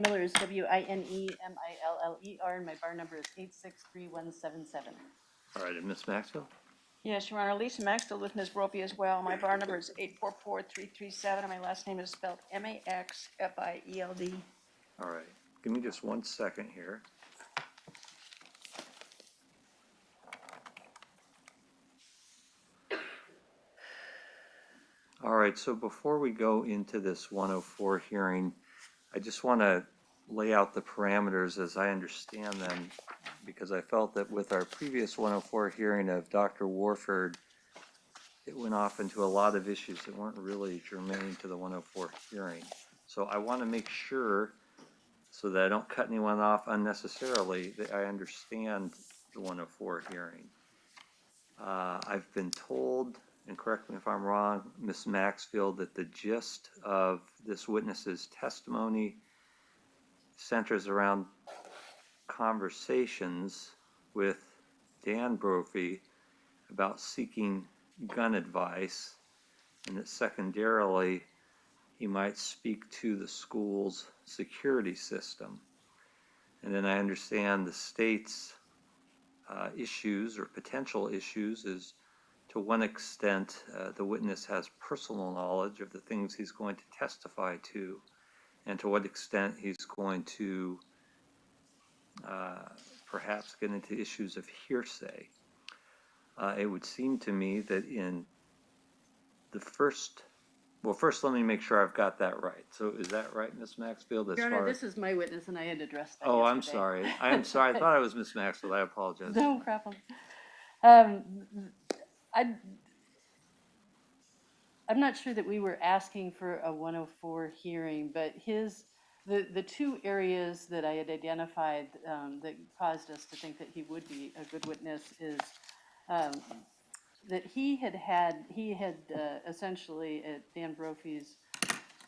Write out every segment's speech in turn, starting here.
Miller is Winemiller, and my bar number is 863177. All right, and Ms. Maxwell? Yes, Your Honor, Lisa Maxwell with Ms. Brophy as well. My bar number is 844337, and my last name is spelled Maxfield. All right, give me just 1 second here. All right, so before we go into this 104 hearing, I just want to lay out the parameters as I understand them, because I felt that with our previous 104 hearing of Dr. Warford, it went off into a lot of issues that weren't really germane to the 104 hearing. So I want to make sure, so that I don't cut anyone off unnecessarily, that I understand the 104 hearing. I've been told, and correct me if I'm wrong, Ms. Maxfield, that the gist of this witness's testimony centers around conversations with Dan Brophy about seeking gun advice, and that secondarily he might speak to the school's security system. And then I understand the state's issues or potential issues is to what extent the witness has personal knowledge of the things he's going to testify to, and to what extent he's going to perhaps get into issues of hearsay. It would seem to me that in the first, well, first let me make sure I've got that right. So is that right, Ms. Maxfield? Your Honor, this is my witness, and I had addressed that Oh, I'm yesterday. sorry. I'm sorry. I thought I was Ms. Maxfield. I apologize. No problem. I'm not sure that we were asking for a 104 hearing, but the two areas that I had identified that caused us to think that he would be a good witness is that he had essentially at Dan Brophy's,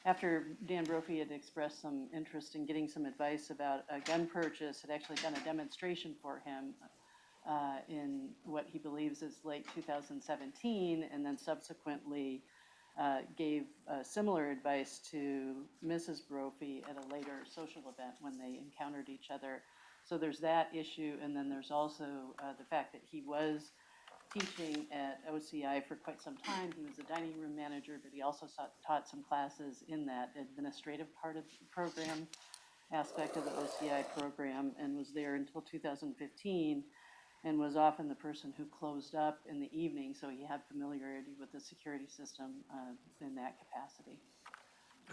after Dan Brophy had expressed some interest in getting some advice about a gun purchase, had actually done a demonstration for him in what he believes is late 2017, and then subsequently gave similar advice to Mrs. Brophy at a later social event when they encountered each other. So there's that issue, and then there's also the fact that he was teaching at OCI for quite some time. He was a dining room manager, but he also taught some classes in that administrative part of the program, aspect of the OCI program, and was there until 2015. And was often the person who closed up in the evening, so he had familiarity with the security system in that capacity.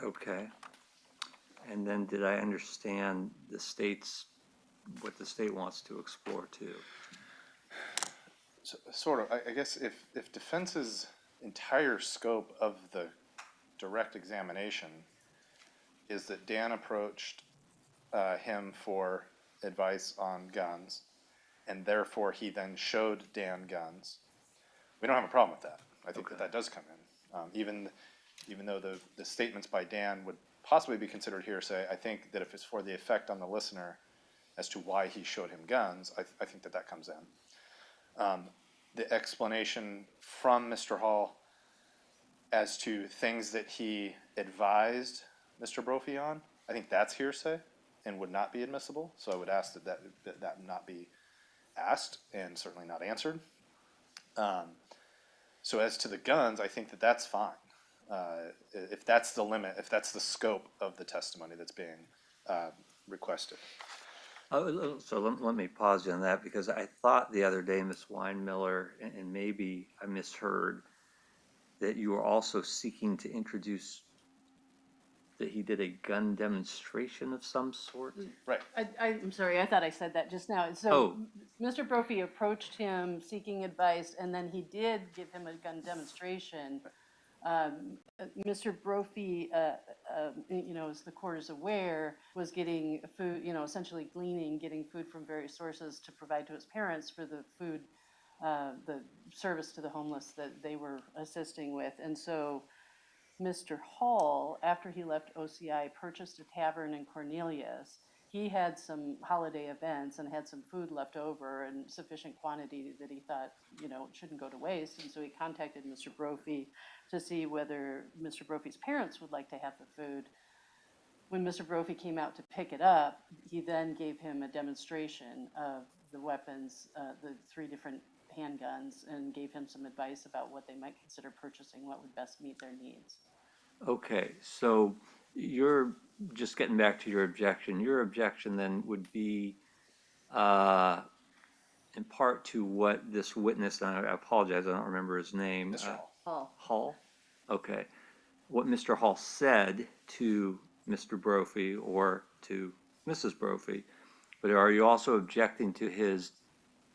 Okay. And then did I understand the state's, what the state wants to explore too? So, sort of, I guess if defense's entire scope of the direct examination is that Dan approached him for advice on guns, and therefore he then showed Dan guns, we don't have a problem with that. I think that does come in. Even though the statements by Dan would possibly be considered hearsay, I think that if it's for the effect on the listener as to why he showed him guns, I think that comes in. The explanation from Mr. Hall as to things that he advised Mr. Brophy on, I think that's hearsay and would not be admissible. So I would ask that not be asked and certainly not answered. So as to the guns, I think that's fine. If that's the limit, if that's the scope of the testimony that's being requested. So let me pause you on that, because I thought the other day, Ms. Winemiller, and maybe I misheard, that you were also seeking to introduce that he did a gun demonstration of some sort? Right. I'm sorry, I thought I said that just now. So Mr. Brophy approached him seeking advice, and then he did give him a gun demonstration. Mr. Brophy, as the court is aware, was getting food, essentially getting food from various sources to provide to his parents for the food, the service to the homeless that they were assisting with. And so Mr. Hall, after he left OCI, purchased a tavern in Cornelius. He had some holiday events and had some food left over in sufficient quantity that he thought, it shouldn't go to waste. And so he contacted Mr. Brophy to see whether Mr. Brophy's parents would like to have the food. when Mr. Brophy came out to pick it up, he then gave him a demonstration of the weapons, the 3 different handguns, and gave him some advice about what they might consider purchasing, what would best meet their needs. Okay, so you're just getting back to your objection. Your objection then would be in part to what this witness, and I apologize, I don't remember his name. Mr. Hall. Paul. Hall? Okay. What Mr. Hall said to Mr. Brophy or to Mrs. Brophy, but are you also objecting to his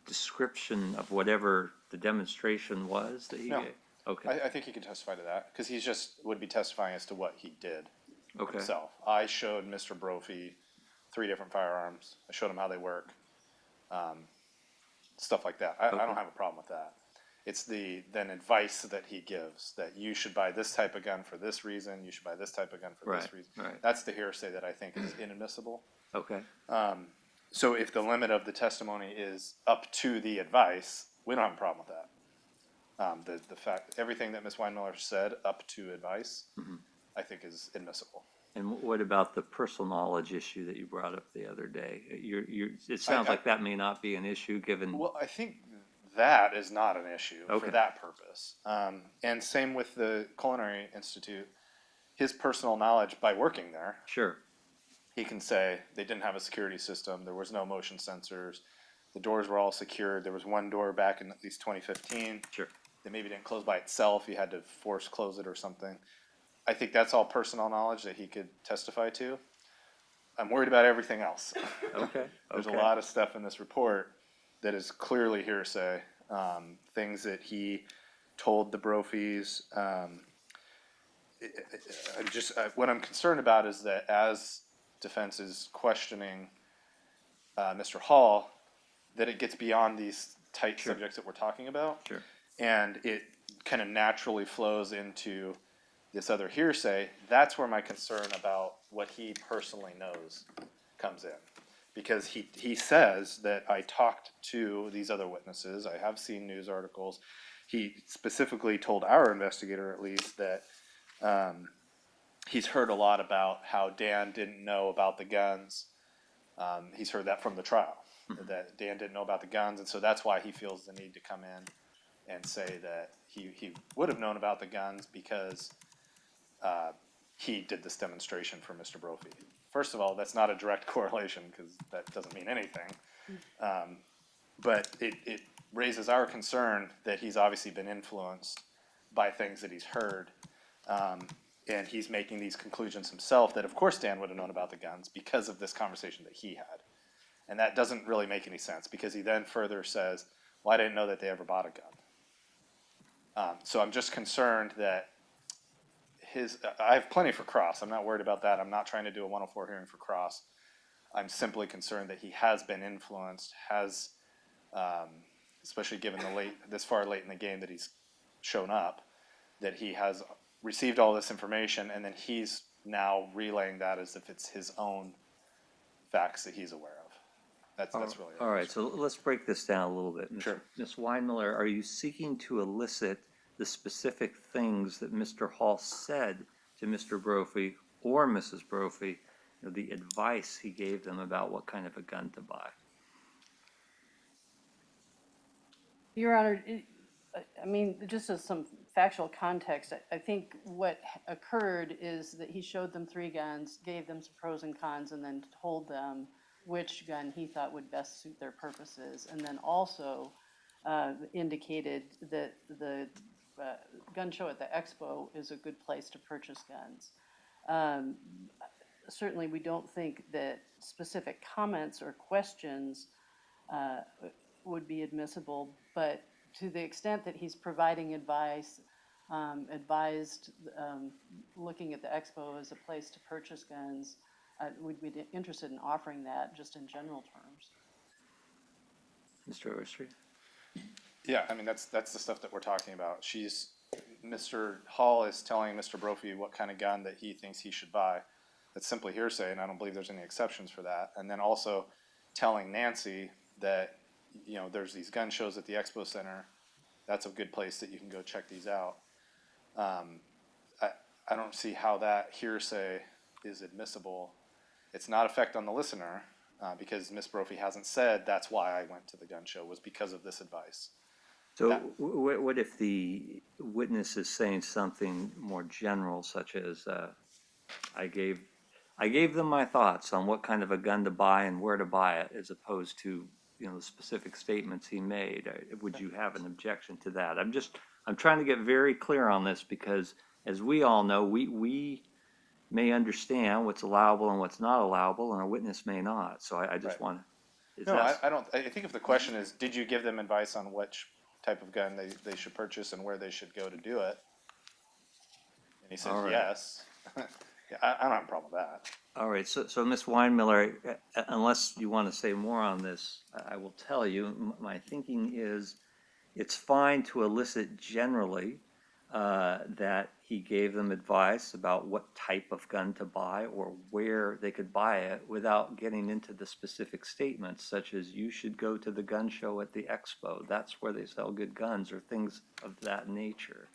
description of whatever the demonstration was that he No. gave? Okay, I think he could testify to that, because he's just, would be testifying as to what he did okay, himself. I showed Mr. Brophy 3 different firearms. I showed him how they work. Stuff like that. I Okay. don't have a problem with that. It's the then advice that he gives, that you should buy this type of gun for this reason, you should buy this type of gun for this Right, reason. right. That's the hearsay that I think is inadmissible. okay, So if the limit of the testimony is up to the advice, we don't have a problem with that. The fact, everything that Ms. Weinmiller said up to advice, I think is admissible. And what about the personal knowledge issue that you brought up the other day? It sounds I- like that may not be an issue, given, Well, I think that is not an issue Okay. for that purpose. And same with the Culinary Institute. His personal knowledge by working there, sure, he can say they didn't have a security system, there was no motion sensors, the doors were all secured, there was one door back in at least 2015 sure, that maybe didn't close by itself, you had to force close it or something. I think that's all personal knowledge that he could testify to. I'm worried about everything else. okay, There's okay. a lot of stuff in this report that is clearly hearsay, things that he told the Brophies. What I'm concerned about is that as defense is questioning Mr. Hall, that it gets beyond these tight subjects that we're talking about. Sure. And it kind of naturally flows into this other hearsay. That's where my concern about what he personally knows comes in. Because he says that I talked to these other witnesses, I have seen news articles. He specifically told our investigator, at least, that he's heard a lot about how Dan didn't know about the guns. He's heard that from the trial, that Dan didn't know about the guns, and so that's why he feels the need to come in and say that he would have known about the guns because he did this demonstration for Mr. Brophy. First of all, that's not a direct correlation, because that doesn't mean anything. But it raises our concern that he's obviously been influenced by things that he's heard. And he's making these conclusions himself that of course Dan would have known about the guns because of this conversation that he had. And that doesn't really make any sense, because he then further says, well, I didn't know that they ever bought a gun. So I'm just concerned that I have plenty for Cross. I'm not worried about that. I'm not trying to do a 104 hearing for Cross. I'm simply concerned that he has been influenced, especially given this far late in the game that he's shown up, that he has received all this information and then he's now relaying that as if it's his own facts that he's aware of. That's really it. All right, so let's break this down a little bit. Sure. Ms. Weinmiller, are you seeking to elicit the specific things that Mr. Hall said to Mr. Brophy or Mrs. Brophy, the advice he gave them about what kind of a gun to buy? Your Honor, I mean, just as some factual context, I think what occurred is that he showed them 3 guns, gave them some pros and cons, and then told them which gun he thought would best suit their purposes, and then also indicated that the gun show at the expo is a good place to purchase guns. Certainly, we don't think that specific comments or questions would be admissible, but to the extent that he's providing advice, advised looking at the expo as a place to purchase guns, we'd be interested in offering that just in general terms. Mr. Overstreet? Yeah, I mean, that's the stuff that we're talking about. Mr. Hall is telling Mr. Brophy what kind of gun that he thinks he should buy. That's simply hearsay, and I don't believe there's any exceptions for that. And then also telling Nancy that, there's these gun shows at the Expo Center. That's a good place that you can go check these out. I don't see how that hearsay is admissible. It's not effect on the listener, because Ms. Brophy hasn't said that's why I went to the gun show, was because of this advice. So That- what if the witness is saying something more general, such as, I gave them my thoughts on what kind of a gun to buy and where to buy it, as opposed to, the specific statements he made? Would you have an objection to that? I'm trying to get very clear on this, because as we all know, we may understand what's allowable and what's not allowable, and a witness may not. So I just Right. want, is No, that? I don't, I think if the question is, did you give them advice on which type of gun they should purchase and where they should go to do it? And he says All right. yes. Yeah, I don't have a problem with that. All right, so Ms. Weinmiller, unless you want to say more on this, I will tell you, my thinking is it's fine to elicit generally that he gave them advice about what type of gun to buy or where they could buy it, without getting into the specific statements, such as you should go to the gun show at the expo. That's where they sell good guns, or things of that nature.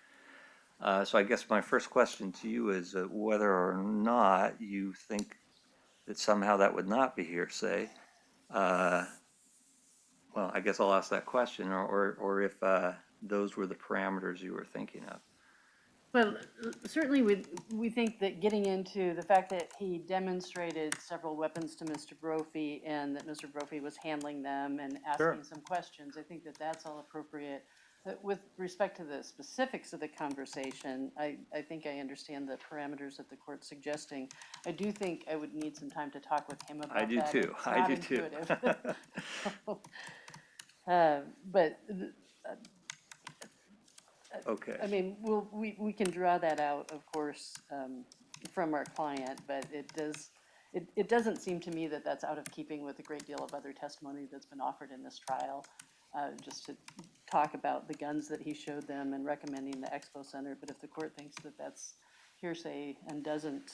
So I guess my first question to you is whether or not you think that somehow that would not be hearsay. Well, I guess I'll ask that question, or if those were the parameters you were thinking of. Well, certainly we think that getting into the fact that he demonstrated several weapons to Mr. Brophy, and that Mr. Brophy was handling them and Sure. asking some questions, I think that that's all appropriate. With respect to the specifics of the conversation, I think I understand the parameters that the court's suggesting. I do think I would need some time to talk with him about that. I do too. It's I not do too. intuitive. But Okay. I mean, we can draw that out, of course, from our client, but it doesn't seem to me that that's out of keeping with a great deal of other testimony that's been offered in this trial, just to talk about the guns that he showed them and recommending the expo center. But if the court thinks that that's hearsay and doesn't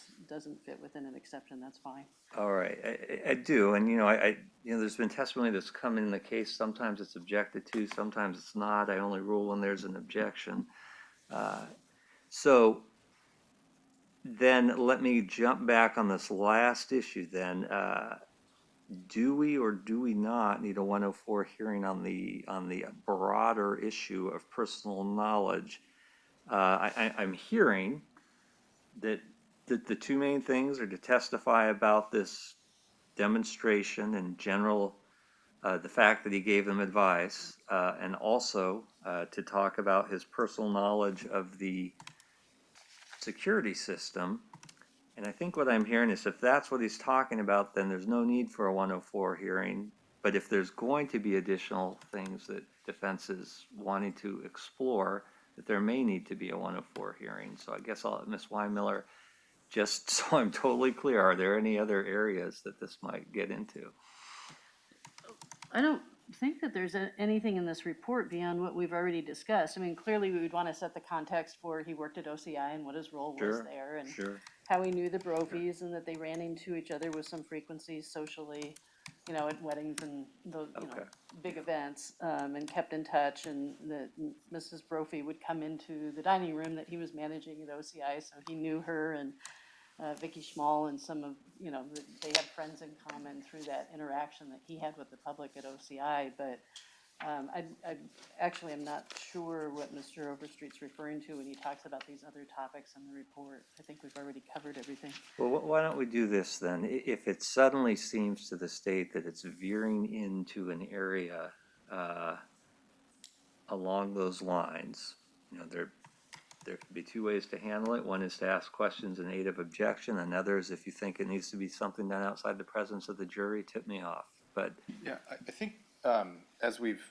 fit within an exception, that's fine. All right, I do, and there's been testimony that's come in the case. Sometimes it's objected to, sometimes it's not. I only rule when there's an objection. So then let me jump back on this last issue. Then, do we or do we not need a 104 hearing on the broader issue of personal knowledge? I'm hearing that the two main things are to testify about this demonstration in general, the fact that he gave them advice, and also to talk about his personal knowledge of the security system. And I think what I'm hearing is, if that's what he's talking about, then there's no need for a 104 hearing. But if there's going to be additional things that defense is wanting to explore, that there may need to be a 104 hearing. So I guess I'll let Ms. Weinmiller, just so I'm totally clear, are there any other areas that this might get into? I don't think that there's anything in this report beyond what we've already discussed. I mean, clearly we would want to set the context for he worked at OCI and what his role was Sure, there, and sure. how he knew the Brophies, and that they ran into each other with some frequency socially, at weddings and those, Okay. big events, and kept in touch, and that Mrs. Brophy would come into the dining room that he was managing at OCI, so he knew her, and Vicky Schmall, and some of, they had friends in common through that interaction that he had with the public at OCI. But I actually am not sure what Mr. Overstreet's referring to when he talks about these other topics in the report. I think we've already covered everything. Well, why don't we do this then? If it suddenly seems to the state that it's veering into an area along those lines, there could be two ways to handle it. One is to ask questions in aid of objection. Another is, if you think it needs to be something done outside the presence of the jury, tip me off. But Yeah, I think as we've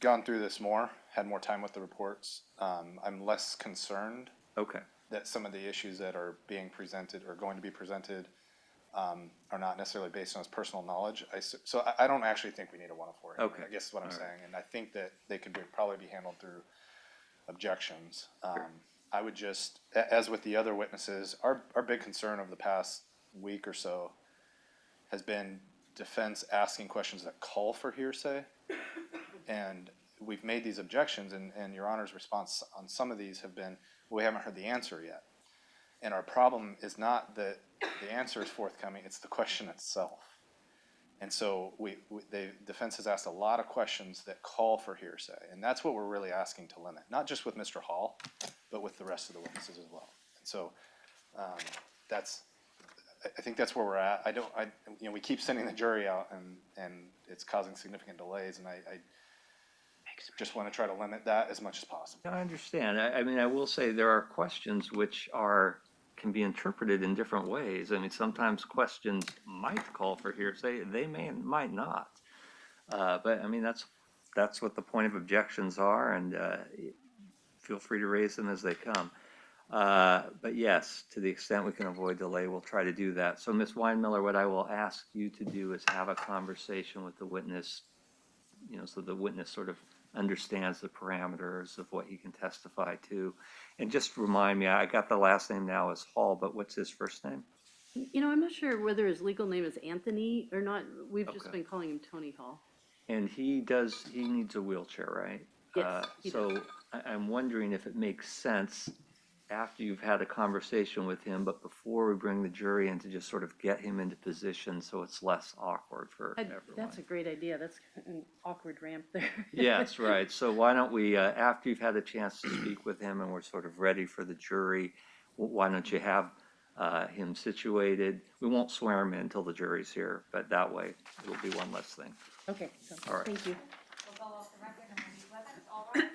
gone through this more, had more time with the reports, I'm less concerned okay, that some of the issues that are being presented or going to be presented are not necessarily based on his personal knowledge. So I don't actually think we need a 104 hearing, Okay. I guess is what I'm All right. saying. And I think that they could probably be handled through objections. I would just, as with the other witnesses, our big concern over the past week or so has been defense asking questions that call for hearsay. And we've made these objections, and Your Honor's response on some of these have been, we haven't heard the answer yet. And our problem is not that the answer is forthcoming, it's the question itself. And so the defense has asked a lot of questions that call for hearsay, and that's what we're really asking to limit, not just with Mr. Hall, but with the rest of the witnesses as well. And so I think that's where we're at. We keep sending the jury out, and it's causing significant delays, and I just want to try to limit that as much as possible. I understand. I mean, I will say there are questions which can be interpreted in different ways. I mean, sometimes questions might call for hearsay, they might not. But I mean, that's what the point of objections are, and feel free to raise them as they come. But yes, to the extent we can avoid delay, we'll try to do that. So Ms. Weinmiller, what I will ask you to do is have a conversation with the witness, so the witness sort of understands the parameters of what he can testify to. And just remind me, I got the last name now as Hall, but what's his first name? I'm not sure whether his legal name is Anthony or not. We've just Okay. been calling him Tony Hall. And he needs a wheelchair, right? Yes, he does. So I'm wondering if it makes sense after you've had a conversation with him, but before we bring the jury in, to just sort of get him into position so it's less awkward for everyone. That's a great idea. That's an awkward ramp there. Yes, right. So why don't we, after you've had a chance to speak with him and we're sort of ready for the jury, why don't you have him situated? We won't swear him in until the jury's here, but that way it'll be one less thing. Okay, so, All right. thank you. We'll go off the record and we'll meet with it, all right?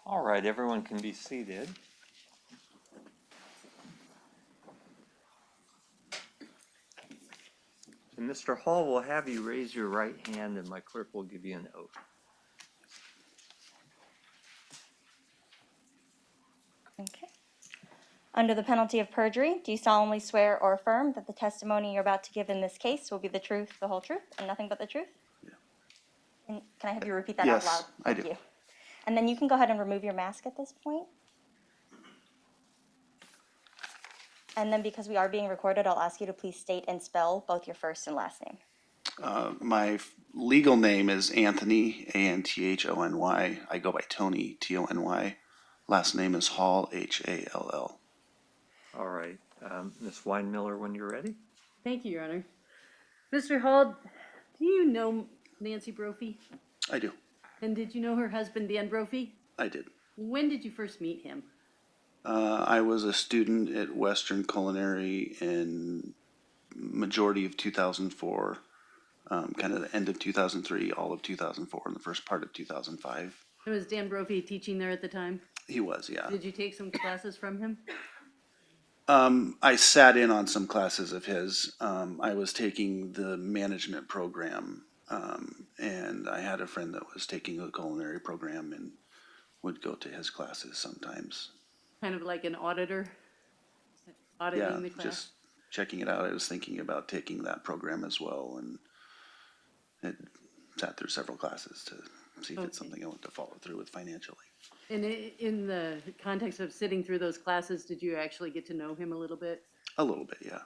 All right, everyone can be seated. And Mr. Hall will have you raise your right hand and my clerk will give you an oath. Okay. Under the penalty of perjury, do you solemnly swear or affirm that the testimony you're about to give in this case will be the truth, the whole truth, and nothing but the truth? Yeah. And can I have you repeat that out Yes, loud? I Thank do. you. And then you can go ahead and remove your mask at this point. And then because we are being recorded, I'll ask you to please state and spell both your first and last name. My legal name is Anthony, Anthony. I go by Tony, Tony. Last name is Hall, Hall. All right, Ms. Weinmiller, when you're ready. Thank you, Your Honor. Mr. Hall, do you know Nancy Brophy? I do. And did you know her husband, Dan Brophy? I did. When did you first meet him? I was a student at Western Culinary in majority of 2004, kind of the end of 2003, all of 2004, and the first part of 2005. And was Dan Brophy teaching there at the time? He was, yeah. Did you take some classes from him? I sat in on some classes of his. I was taking the management program, and I had a friend that was taking a culinary program and would go to his classes sometimes. Kind of like an auditor? Yeah, Auditing the class? just checking it out. I was thinking about taking that program as well, and it sat through several classes to see if it's Okay. something I want to follow through with financially. And in the context of sitting through those classes, did you actually get to know him a little bit? A little bit, yeah.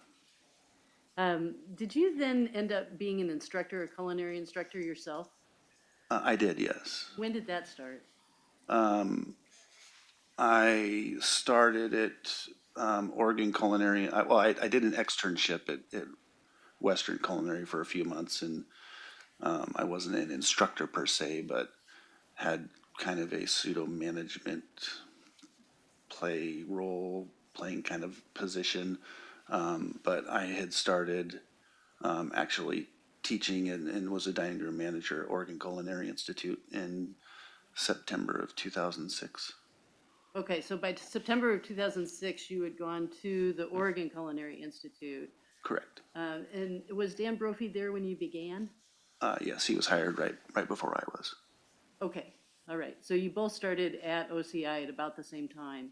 Did you then end up being an instructor, a culinary instructor yourself? I did, yes. When did that start? I started at Oregon Culinary. I did an externship at Western Culinary for a few months, and I wasn't an instructor per se, but had kind of a pseudo management playing kind of position. But I had started actually teaching and was a dining room manager at Oregon Culinary Institute in September of 2006. Okay, so by September of 2006, you had gone to the Oregon Culinary Institute. Correct. And was Dan Brophy there when you began? Yes, he was hired right before I was. Okay, all right. So you both started at OCI at about the same time.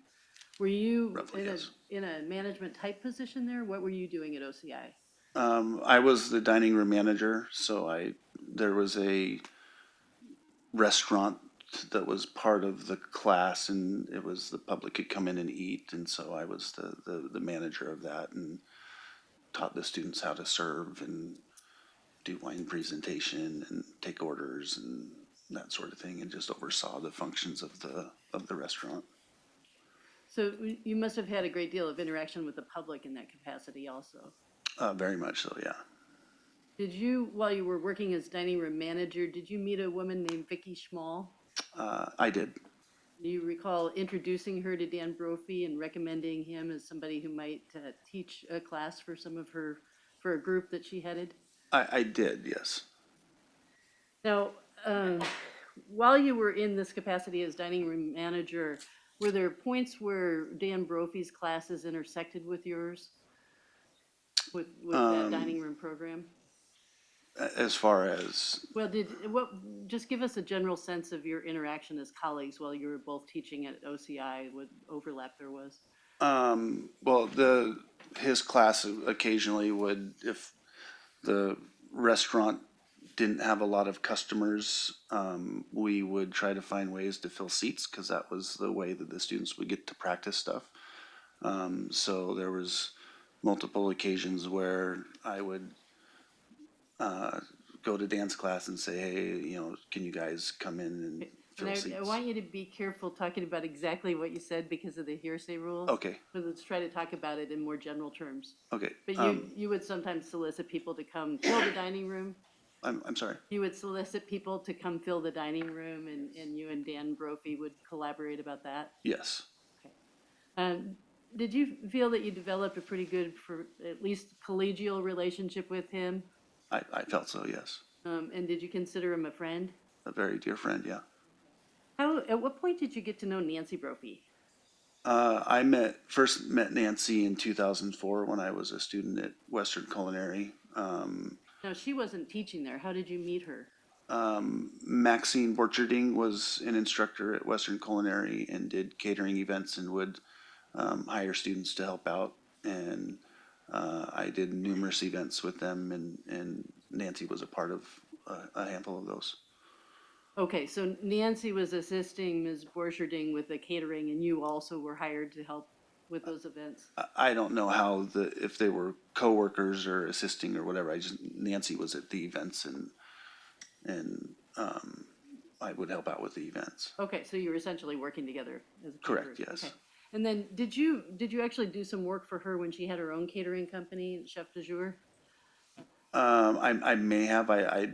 Were you Roughly, yes. in a management type position there? What were you doing at OCI? I was the dining room manager, so there was a restaurant that was part of the class, and it was the public could come in and eat, and so I was the manager of that and taught the students how to serve and do wine presentation and take orders and that sort of thing, and just oversaw the functions of the restaurant. So you must have had a great deal of interaction with the public in that capacity also. Very much so, yeah. Did you, while you were working as dining room manager, did you meet a woman named Vicki Schmall? I did. Do you recall introducing her to Dan Brophy and recommending him as somebody who might teach a class for for a group that she headed? I did, yes. Now, while you were in this capacity as dining room manager, were there points where Dan Brophy's classes intersected with yours? With that dining room program? As far as, Well, just give us a general sense of your interaction as colleagues while you were both teaching at OCI, what overlap there was. well, his class occasionally would, if the restaurant didn't have a lot of customers, we would try to find ways to fill seats, because that was the way that the students would get to practice stuff. So there was multiple occasions where I would go to dance class and say, hey, can you guys come in and fill And seats? I want you to be careful talking about exactly what you said because of the hearsay rules. Okay, But let's try to talk about it in more general terms. okay. But you would sometimes solicit people to come fill the dining room. I'm sorry. You would solicit people to come fill the dining room, and you and Dan Brophy would collaborate about that. Yes. Did you feel that you developed a pretty good, for at least collegial relationship with him? I felt so, yes. And did you consider him a friend? A very dear friend, yeah. At what point did you get to know Nancy Brophy? I first met Nancy in 2004 when I was a student at Western Culinary. No, she wasn't teaching there. How did you meet her? Maxine Borcherding was an instructor at Western Culinary and did catering events and would hire students to help out. And I did numerous events with them, and Nancy was a part of a handful of those. Okay, so Nancy was assisting Ms. Borcherding with the catering, and you also were hired to help with those events? I don't know how if they were coworkers or assisting or whatever. Nancy was at the events and I would help out with the events. Okay, so you were essentially working together as a Correct, caterer. yes. Okay. And then did you actually do some work for her when she had her own catering company, Chef du Jour? I may have, I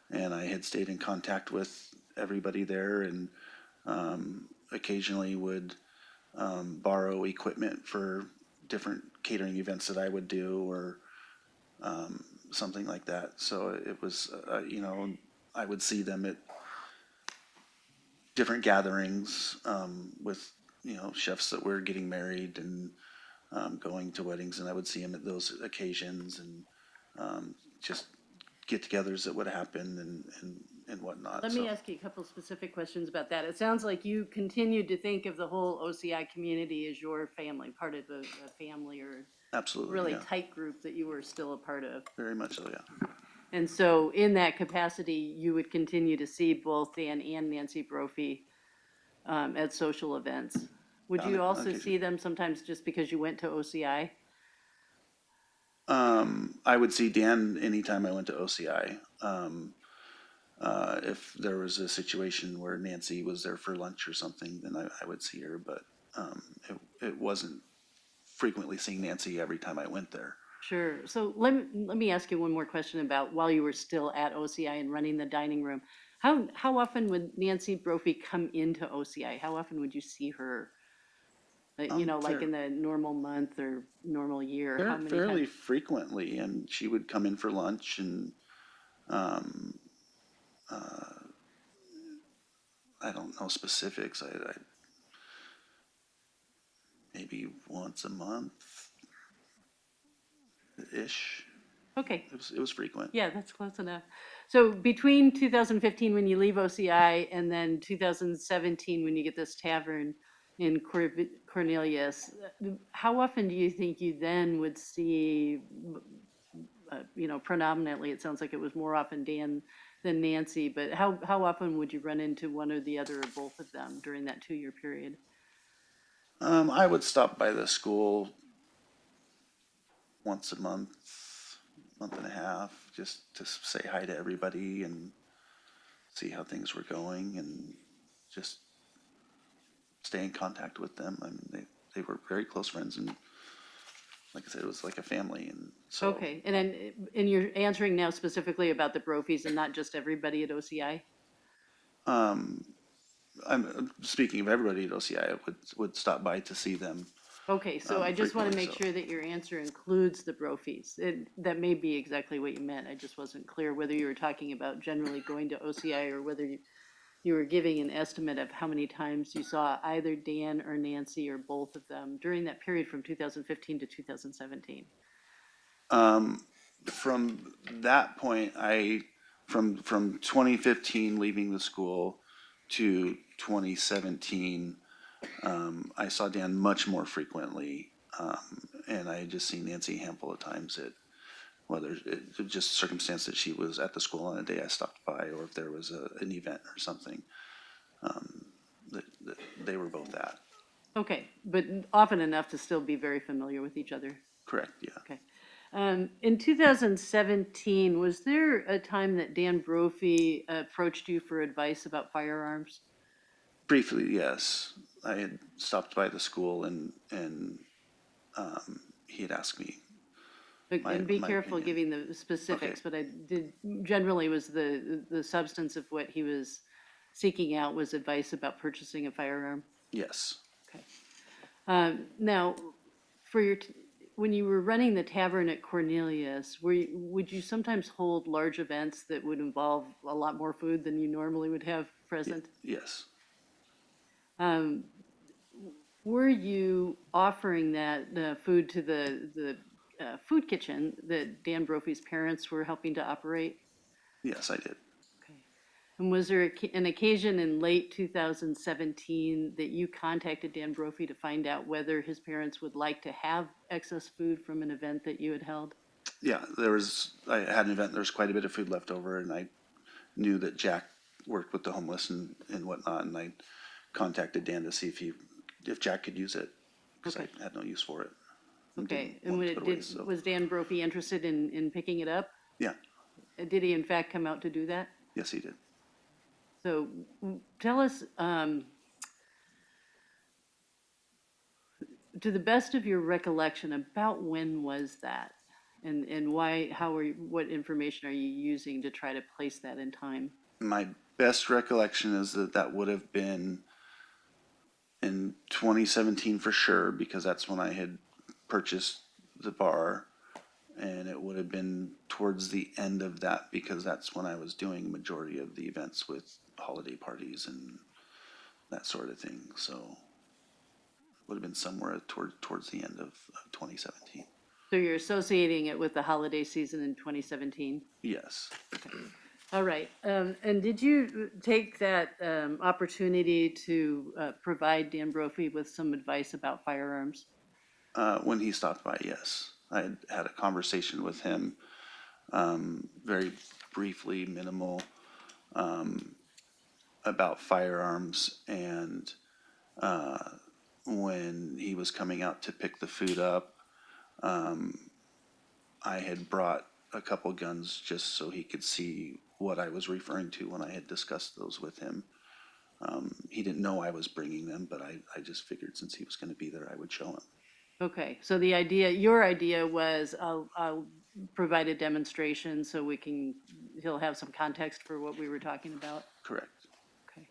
And I had stayed in contact with everybody there and occasionally would borrow equipment for different catering events that I would do or something like that. So it was, I would see them at different gatherings with, chefs that were getting married and going to weddings, and I would see them at those occasions and just get-togethers that would happen and whatnot. Let me ask you a couple specific questions about that. It sounds like you continued to think of the whole OCI community as your family, part of a family or Absolutely, really yeah. tight group that you were still a part of. Very much so, yeah. And so in that capacity, you would continue to see both Dan and Nancy Brophy at social events. Would you also occasion. see them sometimes just because you went to OCI? I would see Dan anytime I went to OCI. If there was a situation where Nancy was there for lunch or something, then I would see her, but it wasn't frequently seeing Nancy every time I went there. Sure. So let me ask you one more question about while you were still at OCI and running the dining room. How often would Nancy Brophy come into OCI? How often would you see her? Like in the normal month or normal year? How many Fairly times? frequently, and she would come in for lunch and I don't know specifics. I maybe once a month ish. Okay. It was frequent. Yeah, that's close enough. So between 2015, when you leave OCI, and then 2017, when you get this tavern in Cornelius, how often do you think you then would see, predominantly, it sounds like it was more often Dan than Nancy, but how often would you run into one or the other or both of them during that 2-year period? I would stop by the school once a month and a half, just to say hi to everybody and see how things were going and just stay in contact with them. I mean, they were very close friends, and like I said, it was like a family, and so. Okay, and you're answering now specifically about the Brophies and not just everybody at OCI? I'm speaking of everybody at OCI, I would stop by to see them. Okay, so I just want to frequently, make so. sure that your answer includes the Brophies. That may be exactly what you meant. I just wasn't clear whether you were talking about generally going to OCI or whether you were giving an estimate of how many times you saw either Dan or Nancy or both of them during that period from 2015 to 2017. From that point, from 2015 leaving the school to 2017, I saw Dan much more frequently, and I had just seen Nancy a handful of times at whether it was just circumstance that she was at the school on a day I stopped by, or if there was an event or something that they were both at. Okay, but often enough to still be very familiar with each other. Correct, yeah. Okay. In 2017, was there a time that Dan Brophy approached you for advice about firearms? Briefly, yes. I had stopped by the school and he had asked me. And be my careful opinion. giving the specifics, Okay. but I did, generally was the substance of what he was seeking out was advice about purchasing a firearm? Yes. Okay. Now, for when you were running the tavern at Cornelius, would you sometimes hold large events that would involve a lot more food than you normally would have present? Yes. Were you offering that food to the food kitchen that Dan Brophy's parents were helping to operate? Yes, I did. Okay. And was there an occasion in late 2017 that you contacted Dan Brophy to find out whether his parents would like to have excess food from an event that you had held? Yeah, I had an event, there was quite a bit of food left over, and I knew that Jack worked with the homeless and whatnot, and I contacted Dan to see if Jack could use it, because Okay. I had no use for it. Okay, didn't and want to put it away, so. was Dan Brophy interested in picking it up? Yeah, Did he in fact come out to do that? yes, he did. So tell us, to the best of your recollection, about when was that? And why, what information are you using to try to place that in time? My best recollection is that that would have been in 2017 for sure, because that's when I had purchased the bar. And it would have been towards the end of that, because that's when I was doing a majority of the events with holiday parties and that sort of thing. So it would have been somewhere towards the end of 2017. So you're associating it with the holiday season in 2017? Yes. All right. And did you take that opportunity to provide Dan Brophy with some advice about firearms? When he stopped by, yes. I had a conversation with him, very briefly, minimal, about firearms. And when he was coming out to pick the food up, I had brought a couple guns just so he could see what I was referring to when I had discussed those with him. He didn't know I was bringing them, but I just figured since he was going to be there, I would show him. Okay, so your idea was I'll provide a demonstration so he'll have some context for what we were talking about. Correct. Okay.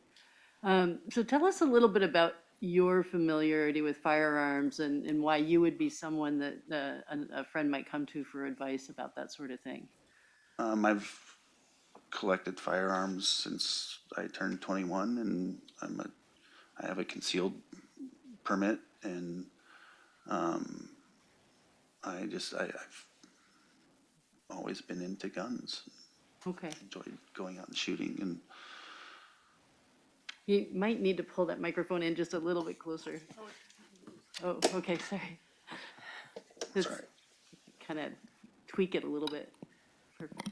So tell us a little bit about your familiarity with firearms and why you would be someone that a friend might come to for advice about that sort of thing. I've collected firearms since I turned 21, and I have a concealed permit, and I've always been into guns. Okay. Enjoyed going out and shooting, and You might need to pull that microphone in just a little bit closer. Oh, okay, sorry. Just sorry. kind of tweak it a little bit.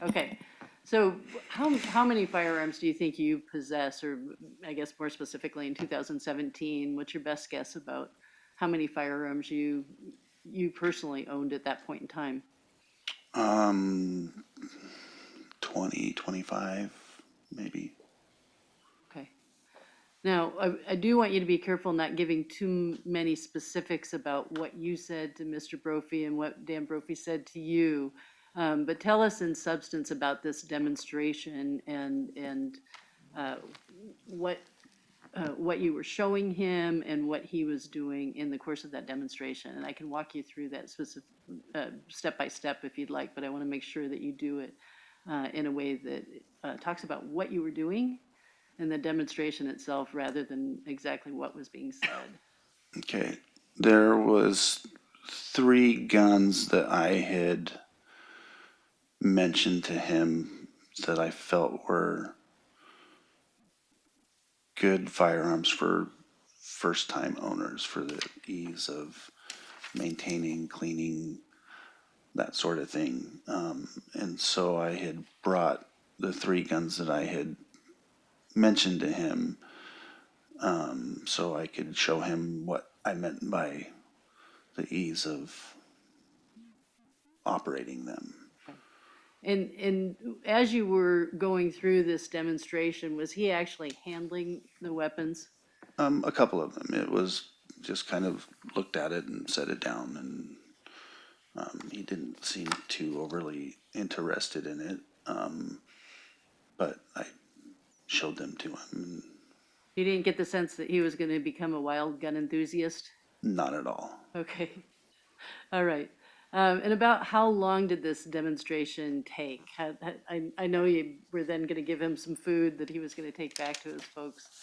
Okay, so how many firearms do you think you possess, or I guess more specifically in 2017, what's your best guess about how many firearms you personally owned at that point in time? 20, 25, maybe. Okay. Now, I do want you to be careful not giving too many specifics about what you said to Mr. Brophy and what Dan Brophy said to you. But tell us in substance about this demonstration and what you were showing him and what he was doing in the course of that demonstration. And I can walk you through that specific step by step if you'd like, but I want to make sure that you do it in a way that talks about what you were doing and the demonstration itself rather than exactly what was being said. Okay. There was 3 guns that I had mentioned to him that I felt were good firearms for first-time owners, for the ease of maintaining, cleaning, that sort of thing. And so I had brought the 3 guns that I had mentioned to him, so I could show him what I meant by the ease of operating them. And as you were going through this demonstration, was he actually handling the weapons? A couple of them. It was just kind of looked at it and set it down, and he didn't seem too overly interested in it. But I showed them to him, and You didn't get the sense that he was going to become a wild gun enthusiast? not at all. Okay. All right. And about how long did this demonstration take? I know you were then going to give him some food that he was going to take back to his folks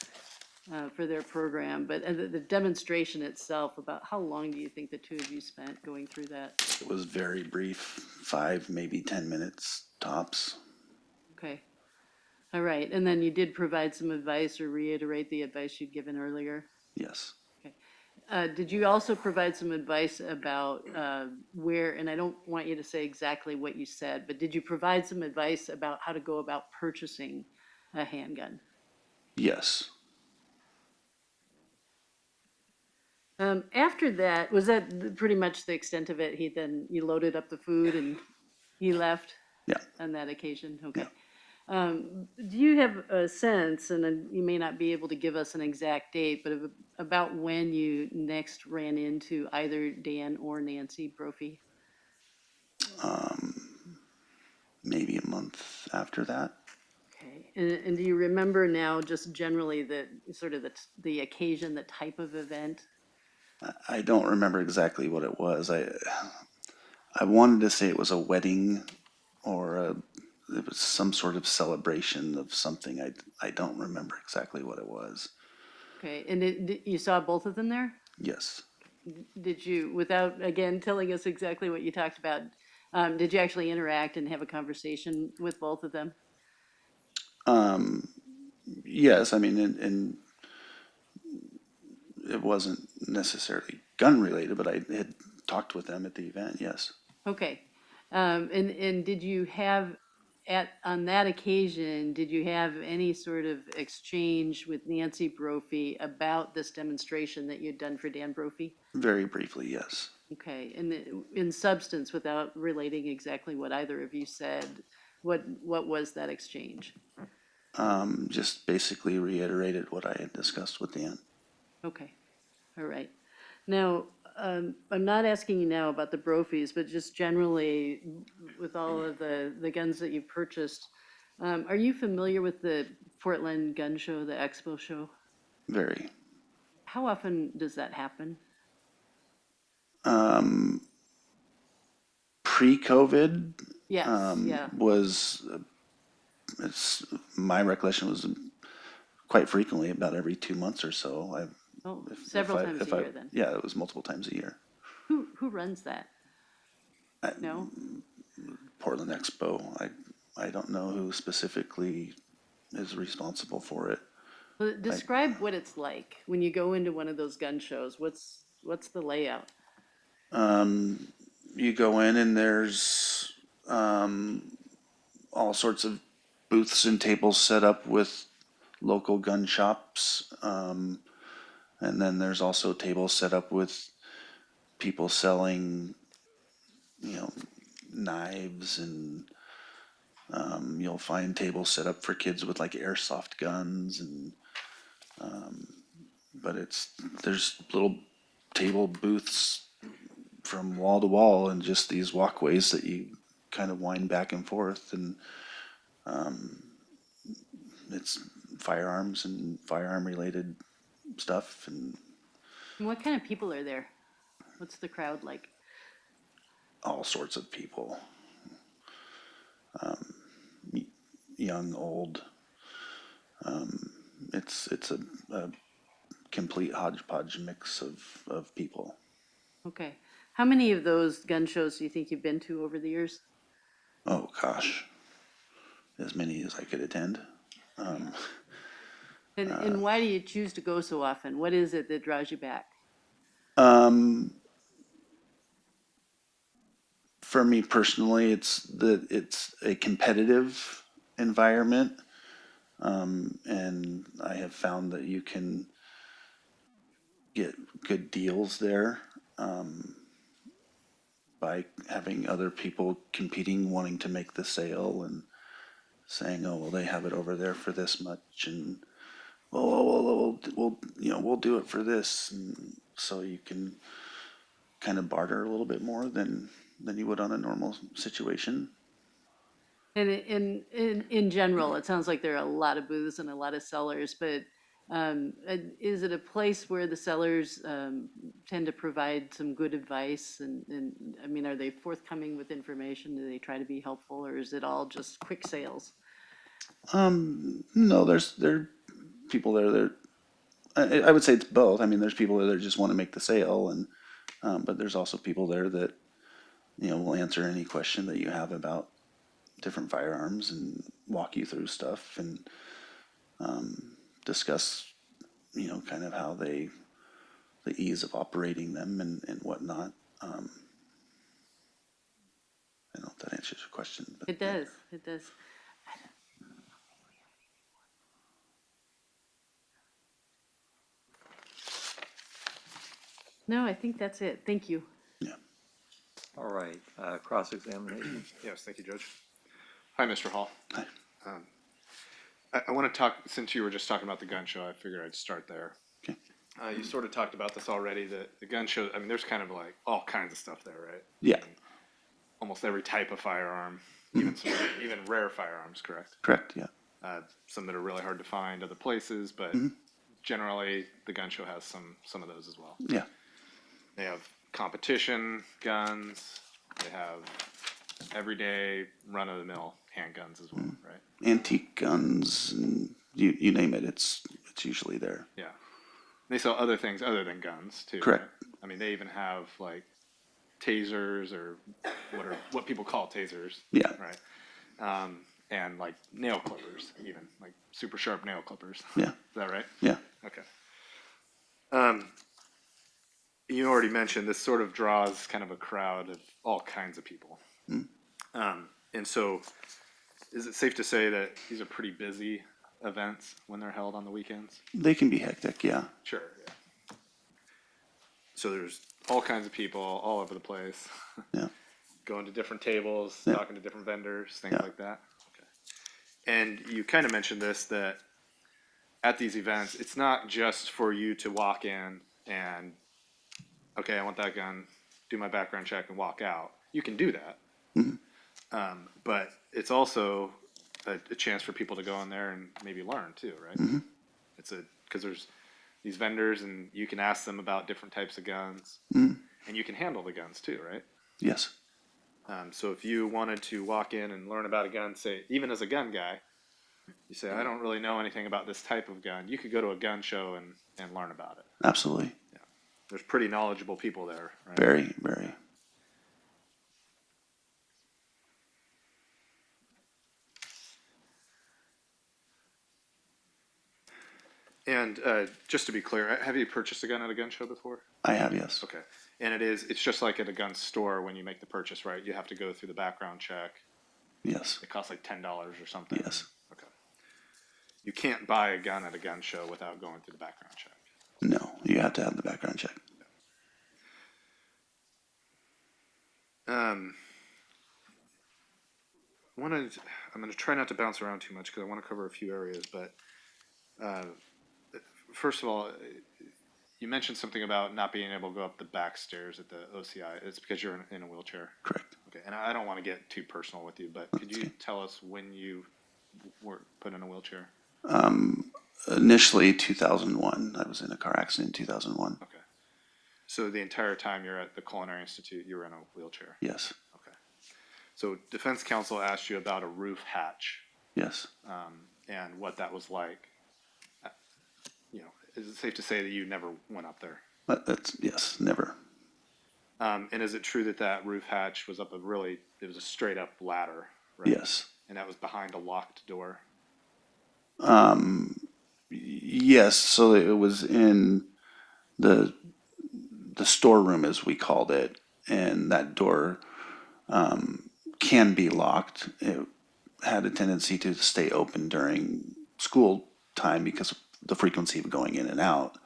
for their program, but the demonstration itself, about how long do you think the two of you spent going through that? It was very brief, 5, maybe 10 minutes tops. Okay. All right. And then you did provide some advice or reiterate the advice you'd given earlier? Yes. Did you also provide some advice about where, and I don't want you to say exactly what you said, but did you provide some advice about how to go about purchasing a handgun? Yes. After that, was that pretty much the extent of it? You loaded up the food and he left Yeah. on that occasion? Okay. Yeah. Do you have a sense, and then you may not be able to give us an exact date, but about when you next ran into either Dan or Nancy Brophy? maybe a month after that. Okay, and do you remember now just generally the, sort of the occasion, the type of event? I don't remember exactly what it was. I wanted to say it was a wedding or it was some sort of celebration of something. I don't remember exactly what it was. Okay, and you saw both of them there? Yes. Did you, without, again, telling us exactly what you talked about, did you actually interact and have a conversation with both of them? Yes, I mean, and it wasn't necessarily gun related, but I had talked with them at the event, yes. Okay, and did you have, on that occasion, did you have any sort of exchange with Nancy Brophy about this demonstration that you'd done for Dan Brophy? Very briefly, yes. Okay, and in substance, without relating exactly what either of you said, what was that exchange? Just basically reiterated what I had discussed with Dan. Okay, all right. Now, I'm not asking you now about the Brophies, but just generally with all of the guns that you've purchased, are you familiar with the Portland Gun Show, the Expo show? Very. How often does that happen? Pre-COVID Yes, yeah. was, it's, my recollection was quite frequently, about every 2 months or so. Oh, If several I- times if a I- year then. Yeah, it was multiple times a year. Who runs that? No? Portland Expo, I don't know who specifically is responsible for it. Well, describe what it's like when you go into one of those gun shows. What's the layout? You go in and there's all sorts of booths and tables set up with local gun shops. And then there's also tables set up with people selling, you know, knives, and you'll find tables set up for kids with like airsoft guns, and but there's little table booths from wall to wall, and just these walkways that you kind of wind back and forth, and it's firearms and firearm related stuff, and And what kind of people are there? What's the crowd like? all sorts of people, young, old. It's a complete hodgepodge mix of people. Okay. How many of those gun shows do you think you've been to over the years? Oh gosh, as many as I could attend. And why do you choose to go so often? What is it that draws you back? For me personally, it's a competitive environment, and I have found that you can get good deals there by having other people competing, wanting to make the sale, and saying, "Oh, well, they have it over there for this much," and we'll do it for this, and so you can kind of barter a little bit more than you would on a normal situation. And in general, it sounds like there are a lot of booths and a lot of sellers, but is it a place where the sellers tend to provide some good advice? And I mean, are they forthcoming with information? Do they try to be helpful, or is it all just quick sales? No, there are people there that I would say it's both. I mean, there's people there that just want to make the sale, and but there's also people there that will answer any question that you have about different firearms and walk you through stuff and discuss kind of how the ease of operating them and whatnot. I don't know if that answers your question, but It does, it does. No, I think that's it. Thank you. yeah. All right, cross-examination. Yes, thank you, Judge. Hi, Mr. Hall. Hi. I want to talk, since you were just talking about the gun show, I figured I'd start there. Okay. You sort of talked about this already, the gun show, I mean, there's kind of like all kinds of stuff there, right? Yeah. almost every type of firearm, even rare firearms, correct? Correct, yeah. Some that are really hard to find other places, but generally the gun show has some of those as well. Yeah, They have competition guns. They have everyday run-of-the-mill handguns as well, right? antique guns, and you name it, it's usually there. Yeah. They sell other things other than guns too. Correct. Right? I mean, they even have like tasers or what people call tasers. Yeah. Right. And like nail clippers, even like super sharp nail clippers. Yeah. Is that right? Yeah. Okay. You already mentioned this sort of draws kind of a crowd of all kinds of people. And so is it safe to say that these are pretty busy events when they're held on the weekends? They can be hectic, yeah. Sure, yeah. So there's all kinds of people all over the place. Yeah. Going to different tables, Yeah. talking to different vendors, things Yeah. like that. Okay. And you kind of mentioned this, that at these events, it's not just for you to walk in and, okay, I want that gun, do my background check and walk out. You can do that. But it's also a chance for people to go in there and maybe learn too, right? Because there's these vendors and you can ask them about different types of guns and you can handle the guns too, right? Yes. So if you wanted to walk in and learn about a gun, say, even as a gun guy, you say, I don't really know anything about this type of gun. You could go to a gun show and learn about it. Absolutely. There's pretty knowledgeable people there, right? Very, very. And just to be clear, have you purchased a gun at a gun show before? I have, yes. Okay. And it's just like at a gun store when you make the purchase, right? You have to go through the background check. Yes. It costs like $10 or something. Yes. Okay. You can't buy a gun at a gun show without going through the background check. No, you have to have the background check. I'm going to try not to bounce around too much because I want to cover a few areas. But first of all, you mentioned something about not being able to go up the back stairs at the OCI. It's because you're in a wheelchair. Correct. Okay, and I don't want to get too personal with you, but could you tell us when you were put in a wheelchair? Initially, 2001. I was in a car accident in 2001. Okay. So the entire time you're at the Culinary Institute, you were in a wheelchair? Yes. Okay. So defense counsel asked you about a roof hatch Yes. and what that was like. Is it safe to say that you never went up there? That's, yes, never. And is it true that that roof hatch was up it was a straight up ladder, right? Yes. And that was behind a locked door? Yes, so it was in the storeroom, as we called it, and that door can be locked. It had a tendency to stay open during school time because of the frequency of going in and out.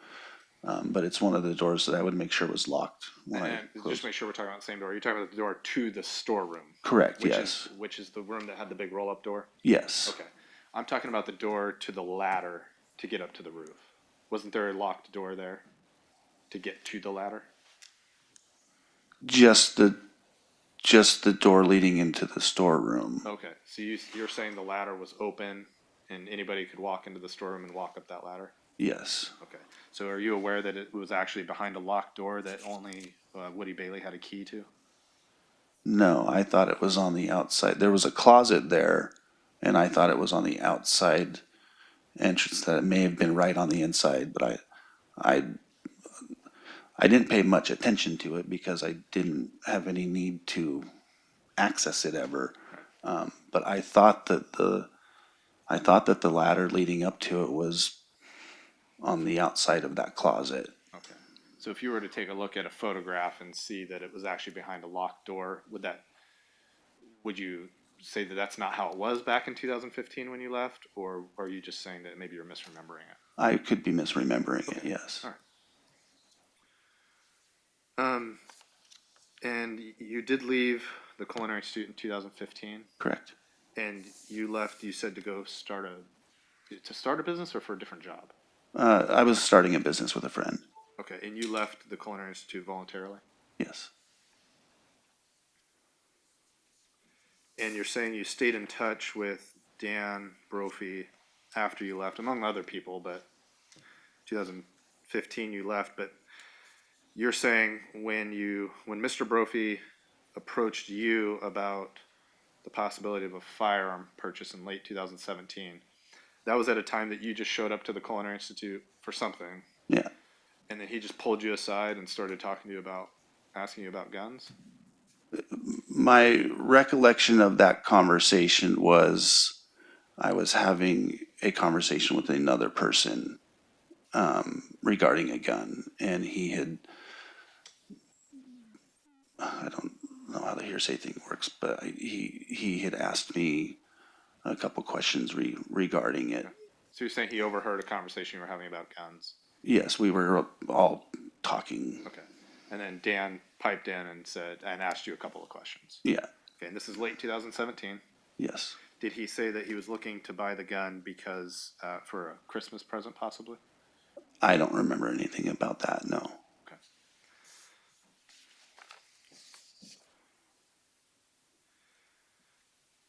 But it's one of the doors that I would make sure was locked when I And closed. just make sure we're talking about the same door. You're talking about the door to the storeroom? Correct, Which yes. which is the room that had the big roll-up door? Yes. Okay. I'm talking about the door to the ladder to get up to the roof. Wasn't there a locked door there to get to the ladder? Just the door leading into the storeroom. Okay. So you're saying the ladder was open and anybody could walk into the storeroom and walk up that ladder? Yes. Okay. So are you aware that it was actually behind a locked door that only Woody Bailey had a key to? No, I thought it was on the outside. There was a closet there, and I thought it was on the outside entrance, that it may have been right on the inside, but I didn't pay much attention to it because I didn't have any need to access it ever. But I thought that the ladder leading up to it was on the outside of that closet. Okay. So if you were to take a look at a photograph and see that it was actually behind a locked door, would you say that that's not how it was back in 2015 when you left, or are you just saying that maybe you're misremembering it? I could be misremembering it, yes. All right. And you did leave the Culinary Institute in 2015, Correct. and you left, you said, to go start a business or for a different job? I was starting a business with a friend, Okay, and you left the Culinary Institute voluntarily? yes. And you're saying you stayed in touch with Dan Brophy after you left, among other people, but 2015 you left, but you're saying when Mr. Brophy approached you about the possibility of a firearm purchase in late 2017, that was at a time that you just showed up to the Culinary Institute for something, Yeah. and then he just pulled you aside and started talking to you about, asking you about guns? My recollection of that conversation was I was having a conversation with another person regarding a gun, and he had, I don't know how the hearsay thing works, but he had asked me a couple questions regarding it. So you're saying he overheard a conversation you were having about guns? Yes, we were all talking. Okay. And then Dan piped in and said, and asked you a couple of questions. Yeah, Okay, and this is late 2017. yes. Did he say that he was looking to buy the gun because, for a Christmas present possibly? I don't remember anything about that, no. Okay.